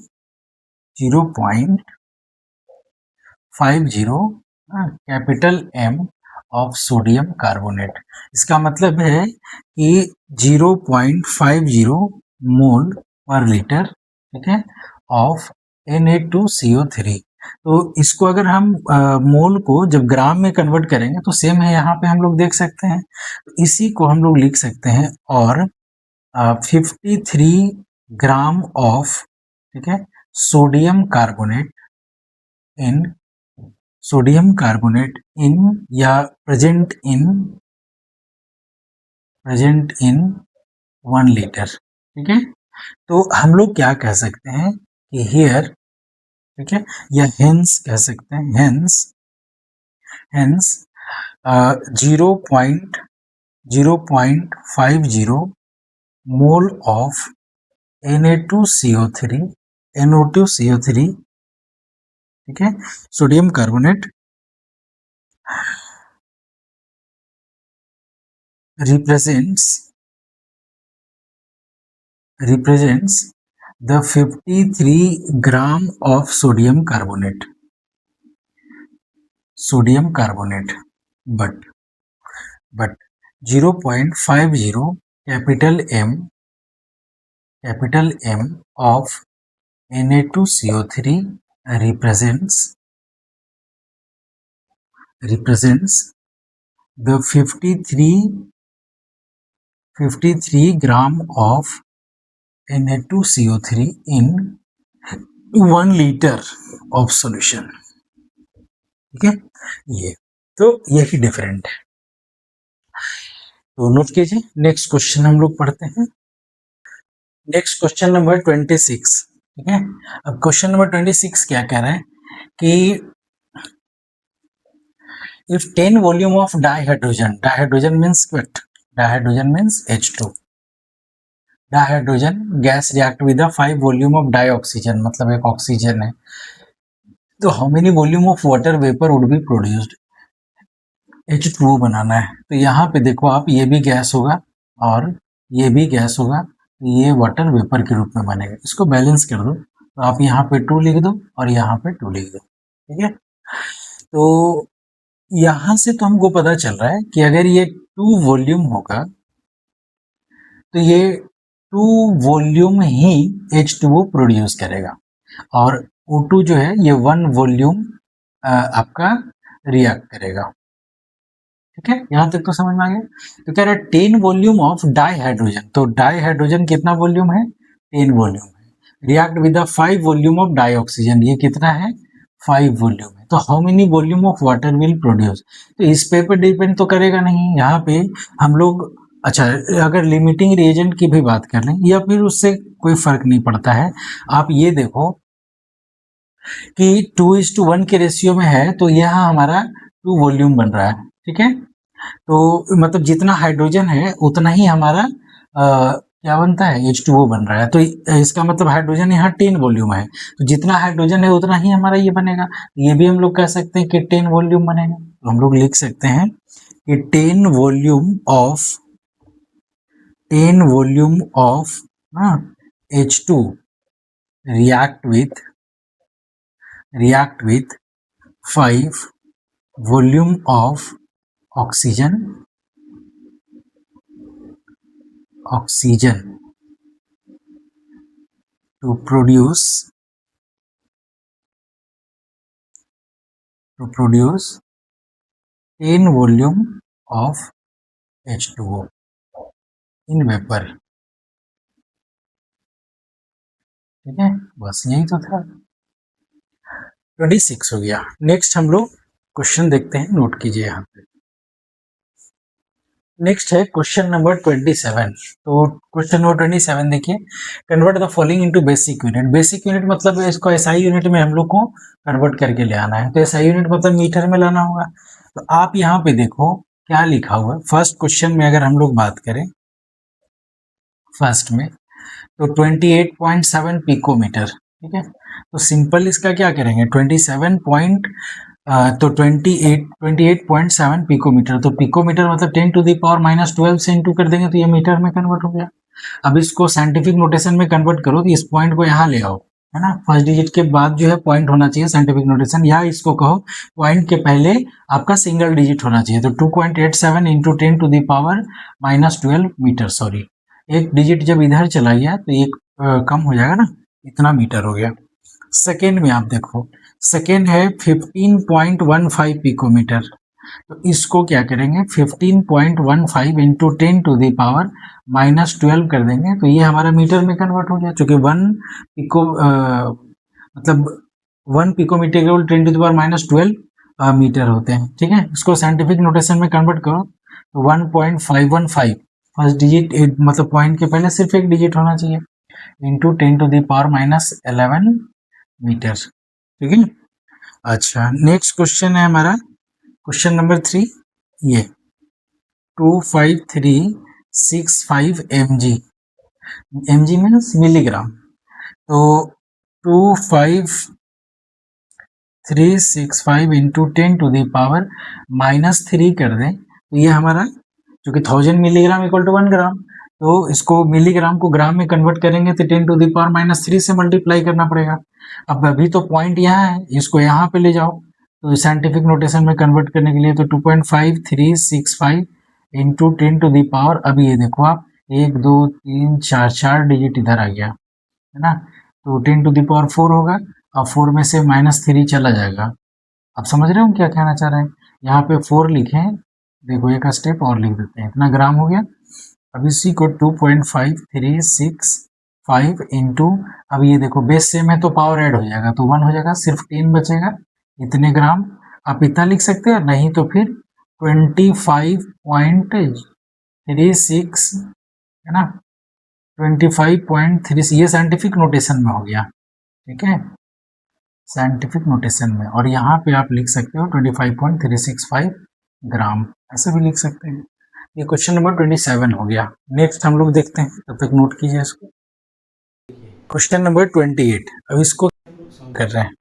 capital M of sodium carbonate. इसका मतलब है कि 0.50 मोल पर लीटर, ठीक है, ऑफ Na2CO3। तो इसको अगर हम मोल को जब ग्राम में कन्वर्ट करेंगे तो सेम है, यहाँ पे हम लोग देख सकते हैं। तो इसी को हम लोग लिख सकते हैं और 53 ग्राम ऑफ, ठीक है, सोडियम कार्बोनेट इन या प्रेजेंट इन 1 लीटर। ठीक है, तो हम लोग क्या कह सकते हैं कि हियर, ठीक है, या हेंस कह सकते हैं, हेंस 0.50 मोल ऑफ Na2CO3, ठीक है, sodium carbonate represents the 53 gram of sodium carbonate, but 0.50 capital M of Na2CO3 represents the 53 gram of Na2CO3 in 1 liter of solution। ठीक है, ये तो यही डिफरेंट है, तो नोट कीजिए। नेक्स्ट क्वेश्चन हम लोग पढ़ते हैं। Next question number 26। ठीक है, अब क्वेश्चन नंबर 26 क्या कह रहा है कि if 10 volume of dihydrogen means H2, dihydrogen gas react with 5 volume of dioxygen, मतलब एक ऑक्सीजन है, तो how many volume of water vapour would be produced. H2O बनाना है, तो यहाँ पे देखो आप, ये भी गैस होगा और ये भी गैस होगा, ये वाटर वेपर के रूप में बनेगा। इसको बैलेंस कर दो, तो आप यहाँ पे 2 लिख दो और यहाँ पे 2 लिख दो। ठीक है, तो यहाँ से तो हमको पता चल रहा है कि अगर ये 2 वॉल्यूम होगा तो ये 2 वॉल्यूम ही H2O प्रोड्यूस करेगा, और O2 जो है ये 1 वॉल्यूम आपका रिएक्ट करेगा। ठीक है, यहां तक तो समझ में आ गया। तो कह रहा है 10 वॉल्यूम ऑफ डाइहाइड्रोजन, तो डाइहाइड्रोजन कितना वॉल्यूम है, 10 वॉल्यूम है, react with 5 volume of dioxygen, ये कितना है, 5 वॉल्यूम है, तो how many volume of water will produce. तो इस पे डिपेंड तो करेगा नहीं, यहाँ पे हम लोग, अच्छा अगर लिमिटिंग रिएजेंट की भी बात कर लें या फिर उससे कोई फर्क नहीं पड़ता है। आप ये देखो कि 2:1 के रेशियो में है, तो यहाँ हमारा 2 वॉल्यूम बन रहा है। ठीक है, तो मतलब जितना हाइड्रोजन है उतना ही हमारा क्या बनता है, H2O बन रहा है। तो इसका मतलब हाइड्रोजन यहाँ 10 वॉल्यूम है, तो जितना हाइड्रोजन है उतना ही हमारा ये बनेगा। ये भी हम लोग कह सकते हैं कि 10 वॉल्यूम बनेगा, तो हम लोग लिख सकते हैं कि 10 volume of H2 react with 5 volume of oxygen to produce 10 volume of H2O in vapor। ठीक है, बस यही तो था। 26 हो गया। नेक्स्ट हम लोग क्वेश्चन देखते हैं, नोट कीजिए यहाँ पे। नेक्स्ट है क्वेश्चन नंबर 27। तो क्वेश्चन नंबर 27 देखिए, convert the following into basic unit. Basic unit मतलब इसको एसआई यूनिट में हम लोग को कन्वर्ट करके ले आना है, तो एसआई यूनिट मतलब मीटर में लाना होगा। तो आप यहाँ पे देखो क्या लिखा हुआ है फर्स्ट क्वेश्चन में, अगर हम लोग बात करें फर्स्ट में, तो 28.7 पिकोमीटर, ठीक है। तो सिंपल इसका क्या करेंगे, 27 पॉइंट तो 28.7 पिकोमीटर, तो पिकोमीटर मतलब 10⁻⁻12 से इंटू कर देंगे तो ये मीटर में कन्वर्ट हो गया। अब इसको साइंटिफिक नोटेशन में कन्वर्ट करो तो इस पॉइंट को यहाँ ले आओ, है ना। फर्स्ट डिजिट के बाद जो है पॉइंट होना चाहिए साइंटिफिक नोटेशन, या इसको कहो पॉइंट के पहले आपका सिंगल डिजिट होना चाहिए। तो 2.87 इंटू 10⁻⁻12 मीटर, सॉरी एक डिजिट जब इधर चला गया तो एक कम हो जाएगा ना, इतना मीटर हो गया। सेकेंड में आप देखो, सेकेंड है 15.15 पिकोमीटर, तो इसको क्या करेंगे 15.15 इंटू 10⁻⁻12 कर देंगे तो ये हमारा मीटर में कन्वर्ट हो गया, क्योंकि 1 पिकोमीटर केवल 10⁻12 मीटर होते हैं, ठीक है। इसको साइंटिफिक नोटेशन में कन्वर्ट करो तो 1.515 फर्स्ट डिजिट मतलब पॉइंट के पहले सिर्फ एक डिजिट होना चाहिए, इंटू 10⁻11 मीटर, ठीक है। अच्छा, नेक्स्ट क्वेश्चन है हमारा क्वेश्चन नंबर 3, ये 25365 mg, mg मीन्स मिलीग्राम, तो 25365 इंटू 10⁻³ कर दें तो ये हमारा, क्योंकि 1000 मिलीग्राम इक्वल टू 1 ग्राम, तो इसको मिलीग्राम को ग्राम में कन्वर्ट करेंगे तो 10⁻³ से मल्टीप्लाई करना पड़ेगा। अब अभी तो पॉइंट यहाँ है, इसको यहाँ पे ले जाओ तो साइंटिफिक नोटेशन में कन्वर्ट करने के लिए तो 2.5365 इंटू 10⁻, अभी ये देखो आप 1 2 3 4 डिजिट इधर आ गया, है ना, तो 10⁻4 होगा और 4 में से -3 चला जाएगा। आप समझ रहे हो क्या कहना चाह रहे हैं, यहाँ पे 4 लिखे, देखो एक स्टेप और लिख देते हैं, इतना ग्राम हो गया। अब इसी को 2.5365 इंटू, अब ये देखो बेस सेम है तो पावर ऐड हो जाएगा तो 1 हो जाएगा, सिर्फ 10 बचेगा, इतने ग्राम। आप इतना लिख सकते हैं, नहीं तो फिर 25.36, है ना, 25.3, ये साइंटिफिक नोटेशन में हो गया, ठीक है, साइंटिफिक नोटेशन में। और यहाँ पे आप लिख सकते हो 25.365 ग्राम, ऐसे भी लिख सकते हैं। ये क्वेश्चन नंबर 27 हो गया। नेक्स्ट हम लोग देखते हैं, तब तक नोट कीजिए इसको। क्वेश्चन नंबर 28, अब इसको कर रहे हैं,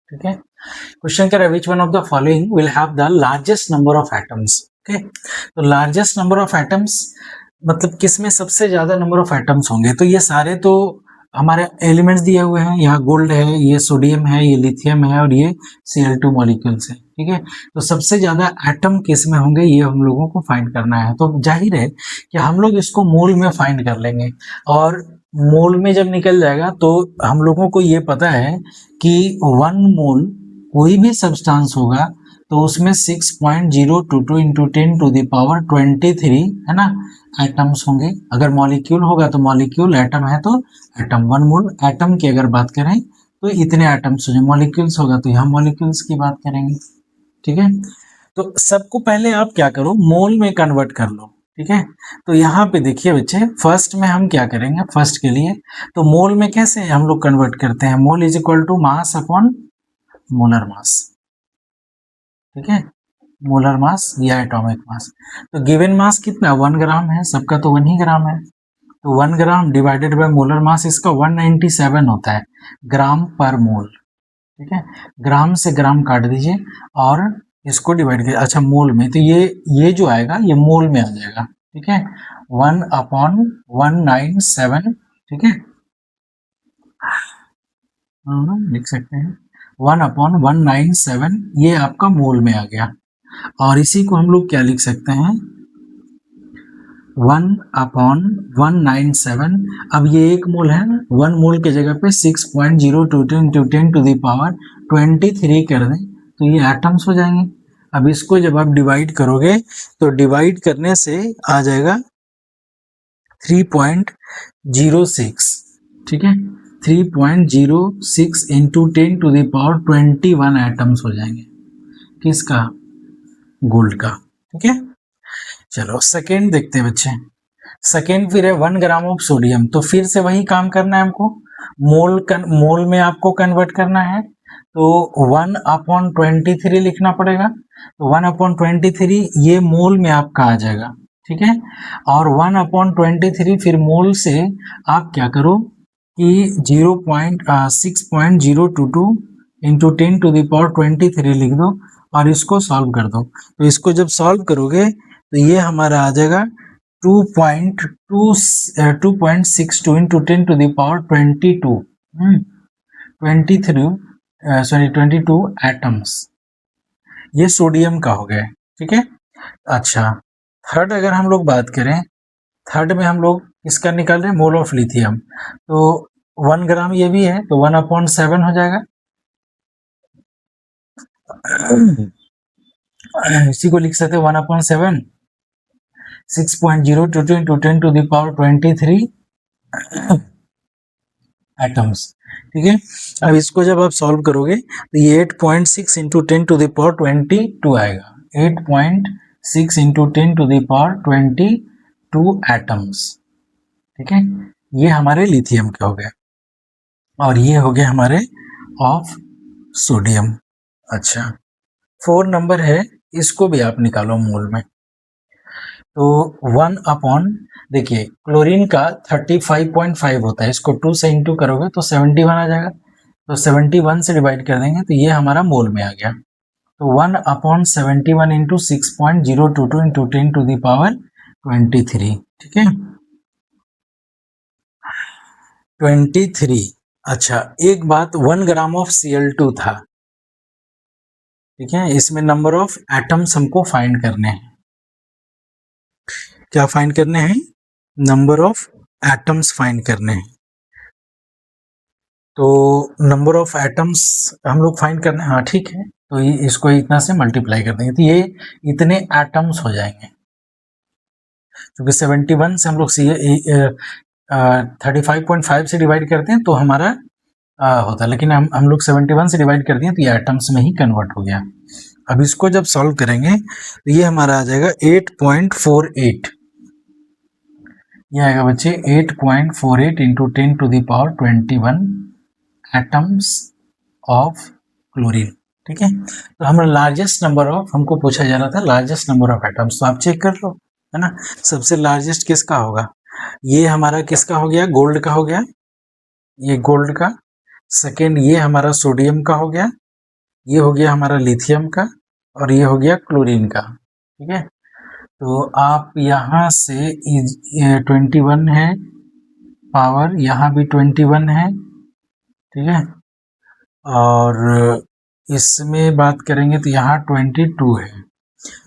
ठीक है। क्वेश्चन कर रहा है which one of the following will have the largest number of atoms, okay. तो लार्जेस्ट नंबर ऑफ एटम्स मतलब किसमें सबसे ज्यादा नंबर ऑफ एटम्स होंगे, तो ये सारे तो हमारे एलिमेंट्स दिए हुए हैं, यहाँ गोल्ड है, ये सोडियम है, ये लिथियम है और ये Cl2 मॉलिक्यूल्स है, ठीक है। तो सबसे ज्यादा एटम किस में होंगे ये हम लोगों को फाइंड करना है। तो जाहिर है कि हम लोग इसको मोल में फाइंड कर लेंगे, और मोल में जब निकल जाएगा तो हम लोगों को ये पता है कि 1 मोल कोई भी सब्सटेंस होगा तो उसमें 6.022 इंटू 10⁻23, है ना, एटम्स होंगे। अगर मॉलिक्यूल होगा तो मॉलिक्यूल, एटम है तो एटम, 1 मोल एटम की अगर बात करें तो इतने एटम्स हो जाए, मॉलिक्यूल्स होगा तो यहाँ मॉलिक्यूल्स की बात करेंगे, ठीक है। तो सबको पहले आप क्या करो, मोल में कन्वर्ट कर लो, ठीक है। तो यहाँ पे देखिए बच्चे, फर्स्ट में हम क्या करेंगे, फर्स्ट के लिए तो मोल में कैसे हम लोग कन्वर्ट करते हैं, mole is equal to mass upon molar mass, ठीक है, मोलर मास या एटॉमिक मास। तो गिवन मास कितना 1 ग्राम है, सबका तो 1 ही ग्राम है, तो 1 ग्राम डिवाइडेड बाय मोलर मास इसका 197 होता है ग्राम पर मोल, ठीक है। ग्राम से ग्राम काट दीजिए और इसको डिवाइड कीजिए, अच्छा मोल में, तो ये जो आएगा ये मोल में आ जाएगा, ठीक है, 1/197, ठीक है, लिख सकते हैं 1/197, ये आपका मोल में आ गया। और इसी को हम लोग क्या लिख सकते हैं, 1/197, अब ये 1 मोल है ना, 1 मोल के जगह पे 6.022 इंटू 10⁻23 कर दें तो ये एटम्स हो जाएंगे। अब इसको जब आप डिवाइड करोगे तो डिवाइड करने से आ जाएगा 3.06, ठीक है, 3.06 इंटू 10⁻21 एटम्स हो जाएंगे, किसका, गोल्ड का, ठीक है। चलो सेकेंड देखते हैं बच्चे, सेकेंड फिर है 1 ग्राम ऑफ सोडियम, तो फिर से वही काम करना है हमको, मोल में आपको कन्वर्ट करना है। तो 1/23 लिखना पड़ेगा। तो 1/23 ये मोल में आपका आ जाएगा, ठीक है। और 1/23 फिर मोल से आप क्या करो कि 6.022 इंटू 10⁻23 लिख दो और इसको सॉल्व कर दो। तो इसको जब सॉल्व करोगे तो ये हमारा आ जाएगा 2.62 इंटू 10⁻22 22 एटम्स। ये सोडियम का हो गया, ठीक है। अच्छा, थर्ड अगर हम लोग बात करें, थर्ड में हम लोग इसका निकाल रहे हैं मोल ऑफ लिथियम। तो 1 ग्राम ये भी है, तो 1/7 हो जाएगा। इसी को लिख सकते हैं 1/7, 6.022 इंटू 10⁻23 एटम्स, ठीक है। अब इसको जब आप सॉल्व करोगे तो ये 8.6 इंटू 10⁻22 आएगा। 8.6 इंटू 10⁻22 एटम्स, ठीक है। ये हमारे लिथियम के हो गए और ये हो गए हमारे ऑफ सोडियम। अच्छा, 4 नंबर है, इसको भी आप निकालो मोल में। तो 1 देखिए क्लोरीन का 35.5 होता है, इसको 2 से इंटू करोगे तो 71 आ जाएगा। तो 71 से डिवाइड कर देंगे तो ये हमारा मोल में आ गया। तो 1/71 इंटू 6.022 इंटू 10⁻23, ठीक है, 23। अच्छा, एक बात, 1 ग्राम ऑफ Cl2 था, ठीक है। इसमें नंबर ऑफ एटम्स हमको फाइंड करने हैं। क्या फाइंड करने हैं? नंबर ऑफ एटम्स फाइंड करने हैं। तो नंबर ऑफ एटम्स हम लोग फाइंड करने, हाँ ठीक है। तो ये इसको इतना से मल्टीप्लाई कर देंगे तो ये इतने एटम्स हो जाएंगे। क्योंकि 71 से हम लोग 35.5 से डिवाइड करते हैं तो हमारा होता है, लेकिन हम लोग 71 से डिवाइड कर दिए तो ये एटम्स में ही कन्वर्ट हो गया। अब इसको जब सॉल्व करेंगे तो ये हमारा आ जाएगा 8.48। ये आएगा बच्चे 8.48 इंटू 10⁻21 एटम्स ऑफ क्लोरीन, ठीक है। तो हमारा लार्जेस्ट नंबर ऑफ, हमको पूछा जा रहा था लार्जेस्ट नंबर ऑफ एटम्स, तो आप चेक कर लो, है ना। सबसे लार्जेस्ट किसका होगा? ये हमारा किसका हो गया? गोल्ड का हो गया, ये गोल्ड का। सेकेंड ये हमारा सोडियम का हो गया, ये हो गया हमारा लिथियम का, और ये हो गया क्लोरीन का, ठीक है। तो आप यहाँ से 21 है पावर, यहाँ भी 21 है, ठीक है। और इसमें बात करेंगे तो यहाँ 22 है।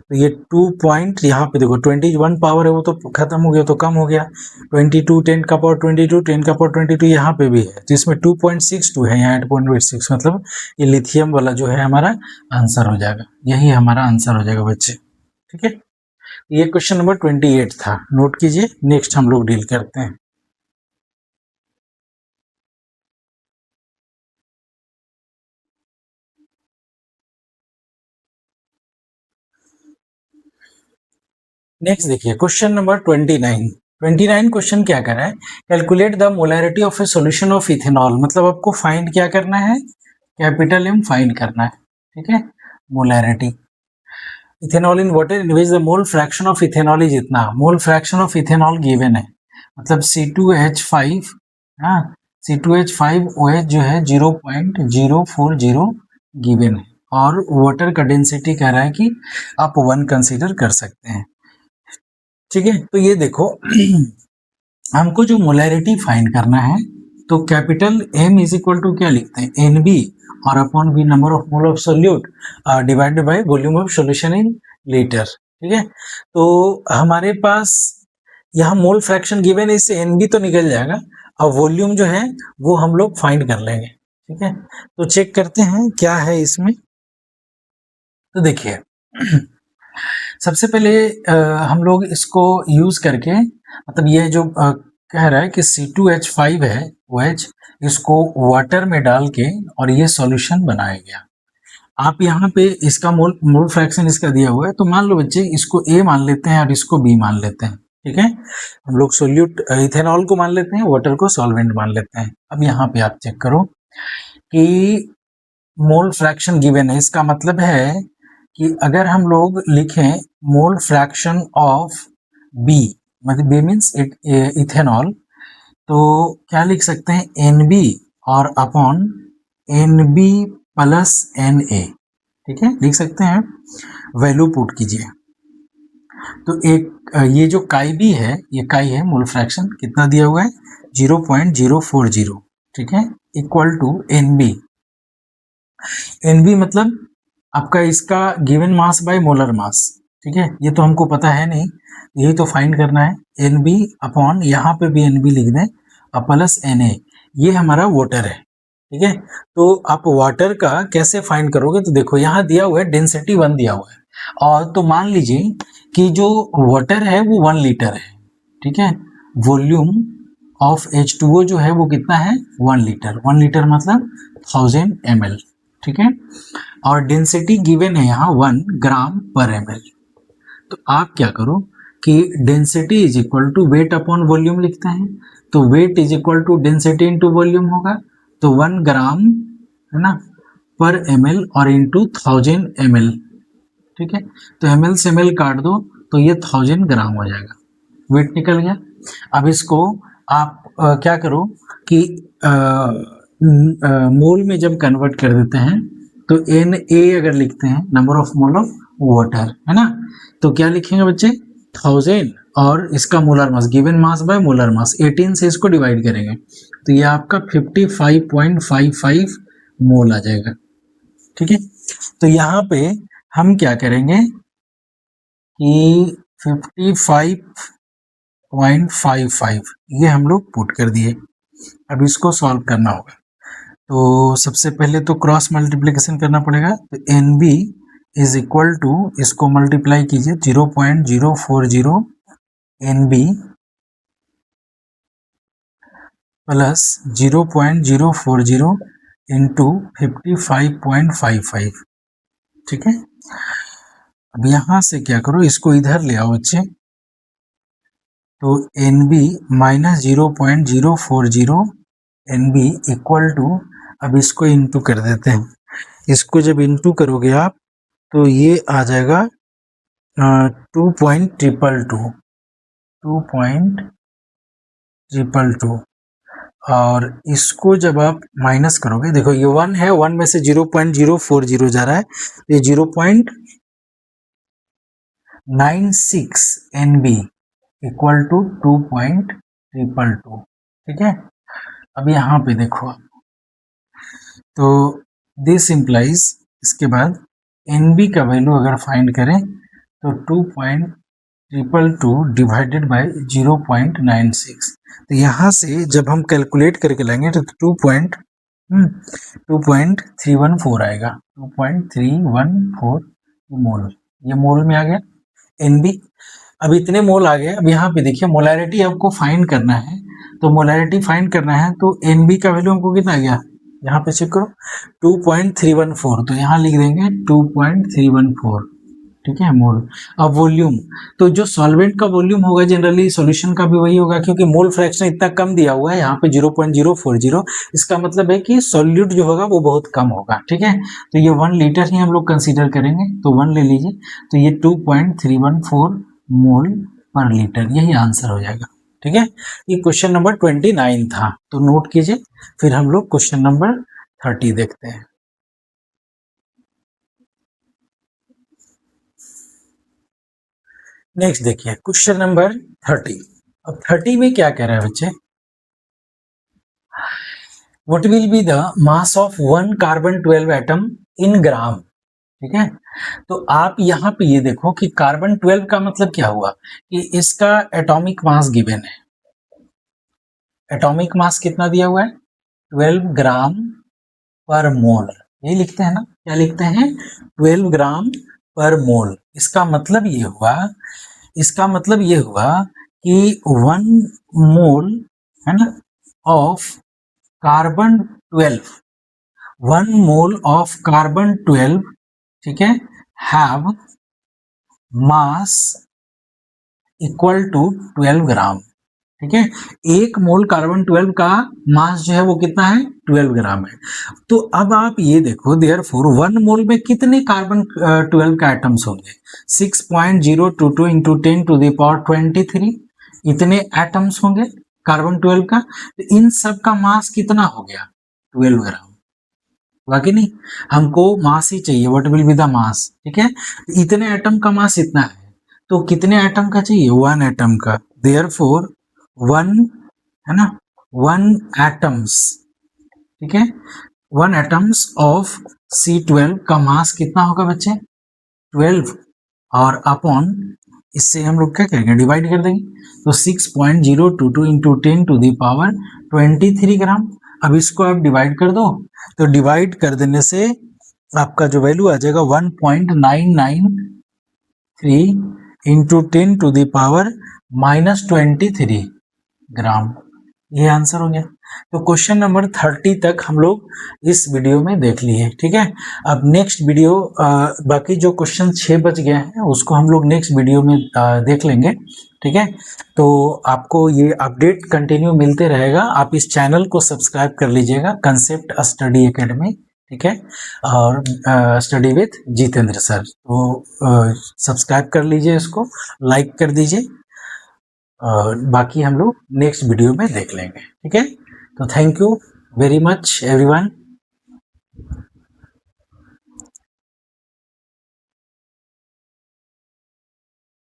तो ये 2 पॉइंट, यहाँ पे देखो 21 पावर है वो तो खत्म हो गया, तो कम हो गया। 22 10 का पावर 22 10 का पावर 22 यहाँ पे भी है, तो इसमें 2.62 है, यहाँ 8.86, मतलब ये लिथियम वाला जो है हमारा आंसर हो जाएगा। यही हमारा आंसर हो जाएगा बच्चे, ठीक है। ये क्वेश्चन नंबर 28 था, नोट कीजिए। नेक्स्ट हम लोग डील करते हैं। नेक्स्ट देखिए क्वेश्चन नंबर 29 क्वेश्चन क्या कर रहा है? Calculate the molarity of A solution of ethanol. मतलब आपको फाइंड क्या करना है? कैपिटल एम फाइंड करना है, ठीक है। Molarity ethanol in water in which the mole fraction of ethanol is इतना। Mole fraction of ethanol given है, मतलब C2H5, हाँ, C2H5OH जो है 0.040 गिवन है, और वाटर का डेंसिटी कह रहा है कि आप 1 कंसीडर कर सकते हैं, ठीक है। तो ये देखो हमको जो मोलैरिटी फाइंड करना है, तो capital M is equal to क्या लिखते हैं? NB और upon V number of mole of solute divided by volume of solution in litre, ठीक है। तो हमारे पास यहाँ मोल फ्रैक्शन गिवन है, इससे NB तो निकल जाएगा और वॉल्यूम जो है वो हम लोग फाइंड कर लेंगे, ठीक है। तो चेक करते हैं क्या है इसमें। तो देखिए सबसे पहले हम लोग इसको यूज करके, मतलब ये जो कह रहा है कि C2H5 है OH, इसको वाटर में डाल के और ये सॉल्यूशन बनाया गया। आप यहाँ पे इसका मोल फ्रैक्शन इसका दिया हुआ है, तो मान लो बच्चे इसको A मान लेते हैं और इसको B मान लेते हैं, ठीक है। हम लोग सोल्यूट इथेनॉल को मान लेते हैं, वाटर को सॉल्वेंट मान लेते हैं। अब यहाँ पे आप चेक करो कि मोल फ्रैक्शन गिवन है, इसका मतलब है कि अगर हम लोग लिखें मोल फ्रैक्शन ऑफ बी, मतलब बी मीन्स इथेनॉल, तो क्या लिख सकते हैं, एन बी और upon N B plus N A, ठीक है, लिख सकते हैं। वैल्यू पुट कीजिए, तो एक ये जो काई बी है, ये काई है, मोल फ्रैक्शन कितना दिया हुआ है 0.040, ठीक है, equal to N B. N B मतलब आपका इसका given mass by molar mass, ठीक है, ये तो हमको पता है नहीं, यही तो फाइंड करना है। एन बी अपॉन यहाँ पे भी एन बी लिख दें और प्लस एन ए, ये हमारा वाटर है, ठीक है। तो आप वाटर का कैसे फाइंड करोगे, तो देखो यहाँ दिया हुआ है डेंसिटी 1 दिया हुआ है, और तो मान लीजिए कि जो वाटर है वो 1 लीटर है, ठीक है। वॉल्यूम ऑफ H2O जो है वो कितना है 1 लीटर, 1 लीटर मतलब 1000 ml, ठीक है। और डेंसिटी गिवन है यहाँ 1 ग्राम पर ml। तो आप क्या करो कि density is equal to weight upon volume लिखते हैं, तो weight is equal to density into volume होगा, तो 1 ग्राम है ना पर ml और इंटू 1000 ml, ठीक है। तो ml से ml काट दो तो ये 1000 ग्राम हो जाएगा, वेट निकल गया। अब इसको आप क्या करो कि मोल में जब कन्वर्ट कर देते हैं तो एन ए अगर लिखते हैं number of mole of water, है ना, तो क्या लिखेंगे बच्चे 1000 और इसका molar mass, given mass by molar मास, 18 से इसको डिवाइड करेंगे तो ये आपका 55.55 मोल आ जाएगा, ठीक है। तो यहाँ पे हम क्या करेंगे कि 55.55 ये हम लोग पुट कर दिए। अब इसको सॉल्व करना होगा, तो सबसे पहले तो क्रॉस मल्टीप्लिकेशन करना पड़ेगा, तो N B is equal to, इसको मल्टीप्लाई कीजिए 0.040 एन बी प्लस 0.040 इंटू 55.55, ठीक है। अब यहाँ से क्या करो, इसको इधर ले आओ बच्चे, तो N B minus 0.040 N B equal to, अब इसको इंटू कर देते हैं, इसको जब इंटू करोगे आप तो ये आ जाएगा 2.222, और इसको जब आप माइनस करोगे, देखो ये 1 है, 1 में से 0.040 जा रहा है, तो ये 0.96 एन बी इक्वल टू 2.222, ठीक है। अब यहाँ पे देखो आप, तो दिस इम्प्लाइज, इसके बाद एन बी का वैल्यू अगर फाइंड करें तो 2.222 डिवाइडेड बाय 0.96, तो यहाँ से जब हम कैलकुलेट करके लाएंगे तो 2.314 आएगा, 2.314 मोल, ये मोल में आ गया एन बी। अब इतने मोल आ गए, अब यहाँ पे देखिए मोलैरिटी आपको फाइंड करना है, तो मोलैरिटी फाइंड करना है तो एन बी का वैल्यू हमको कितना आ गया, यहाँ पे चेक करो 2.314, तो यहाँ लिख देंगे 2.314, ठीक है, मोल। अब वॉल्यूम, तो जो सॉल्वेंट का वॉल्यूम होगा जनरली सॉल्यूशन का भी वही होगा, क्योंकि मोल फ्रैक्शन इतना कम दिया हुआ है यहाँ पे 0.040, इसका मतलब है कि सॉल्यूट जो होगा वो बहुत कम होगा, ठीक है। तो ये 1 लीटर ही हम लोग कंसीडर करेंगे, तो 1 ले लीजिए, तो ये 2.314 मोल पर लीटर, यही आंसर हो जाएगा, ठीक है। ये क्वेश्चन नंबर 29 था, तो नोट कीजिए, फिर हम लोग क्वेश्चन नंबर 30 देखते हैं। नेक्स्ट देखिए क्वेश्चन नंबर 30। अब 30 में क्या कह रहा है बच्चे, what will be the mass of 1 carbon 12 atom in gram, ठीक है। तो आप यहाँ पे ये देखो कि कार्बन 12 का मतलब क्या हुआ कि इसका एटॉमिक मास गिवन है, एटॉमिक मास कितना दिया हुआ है 12 ग्राम पर मोल, यही लिखते हैं ना, क्या लिखते हैं 12 ग्राम पर मोल। इसका मतलब ये हुआ, इसका मतलब ये हुआ कि 1 मोल है ना of carbon 12, 1 mole of carbon 12, ठीक है, हैव मास इक्वल टू 12 ग्राम, ठीक है। 1 मोल कार्बन 12 का मास जो है वो कितना है, 12 ग्राम है। तो अब आप ये देखो, देयरफॉर 1 मोल में कितने कार्बन 12 का एटम्स होंगे, 6.022 इंटू 10 टू द पावर 23 इतने एटम्स होंगे कार्बन 12 का। तो इन सब का मास कितना हो गया, 12 ग्राम। बाकी नहीं, हमको मास ही चाहिए, व्हाट विल बी द मास, ठीक है। इतने एटम का मास इतना है, तो कितने एटम का चाहिए, 1 एटम का। देयरफॉर 1 है ना, 1 एटम्स, ठीक है, 1 एटम्स ऑफ C12 का मास कितना होगा बच्चे, 12, और अपॉन इससे हम लोग क्या करेंगे, डिवाइड कर देंगे। तो 6.022 इंटू 10 टू द पावर 23 ग्राम। अब इसको आप डिवाइड कर दो, तो डिवाइड कर देने से आपका जो वैल्यू आ जाएगा 1.993 इंटू 10 टू द पावर -23 ग्राम। ये आंसर हो गया। तो क्वेश्चन नंबर 30 तक हम लोग इस वीडियो में देख लिए, ठीक है। अब नेक्स्ट वीडियो बाकी जो क्वेश्चन 6 बच गए हैं उसको हम लोग नेक्स्ट वीडियो में देख लेंगे, ठीक है। तो आपको ये अपडेट कंटिन्यू मिलते रहेगा, आप इस चैनल को सब्सक्राइब कर लीजिएगा, कंसेप्ट स्टडी एकेडमी, ठीक है, और स्टडी विथ जितेंद्र सर। तो सब्सक्राइब कर लीजिए, इसको लाइक कर दीजिए, बाकी हम लोग नेक्स्ट वीडियो में देख लेंगे, ठीक है। तो thank you very much everyone.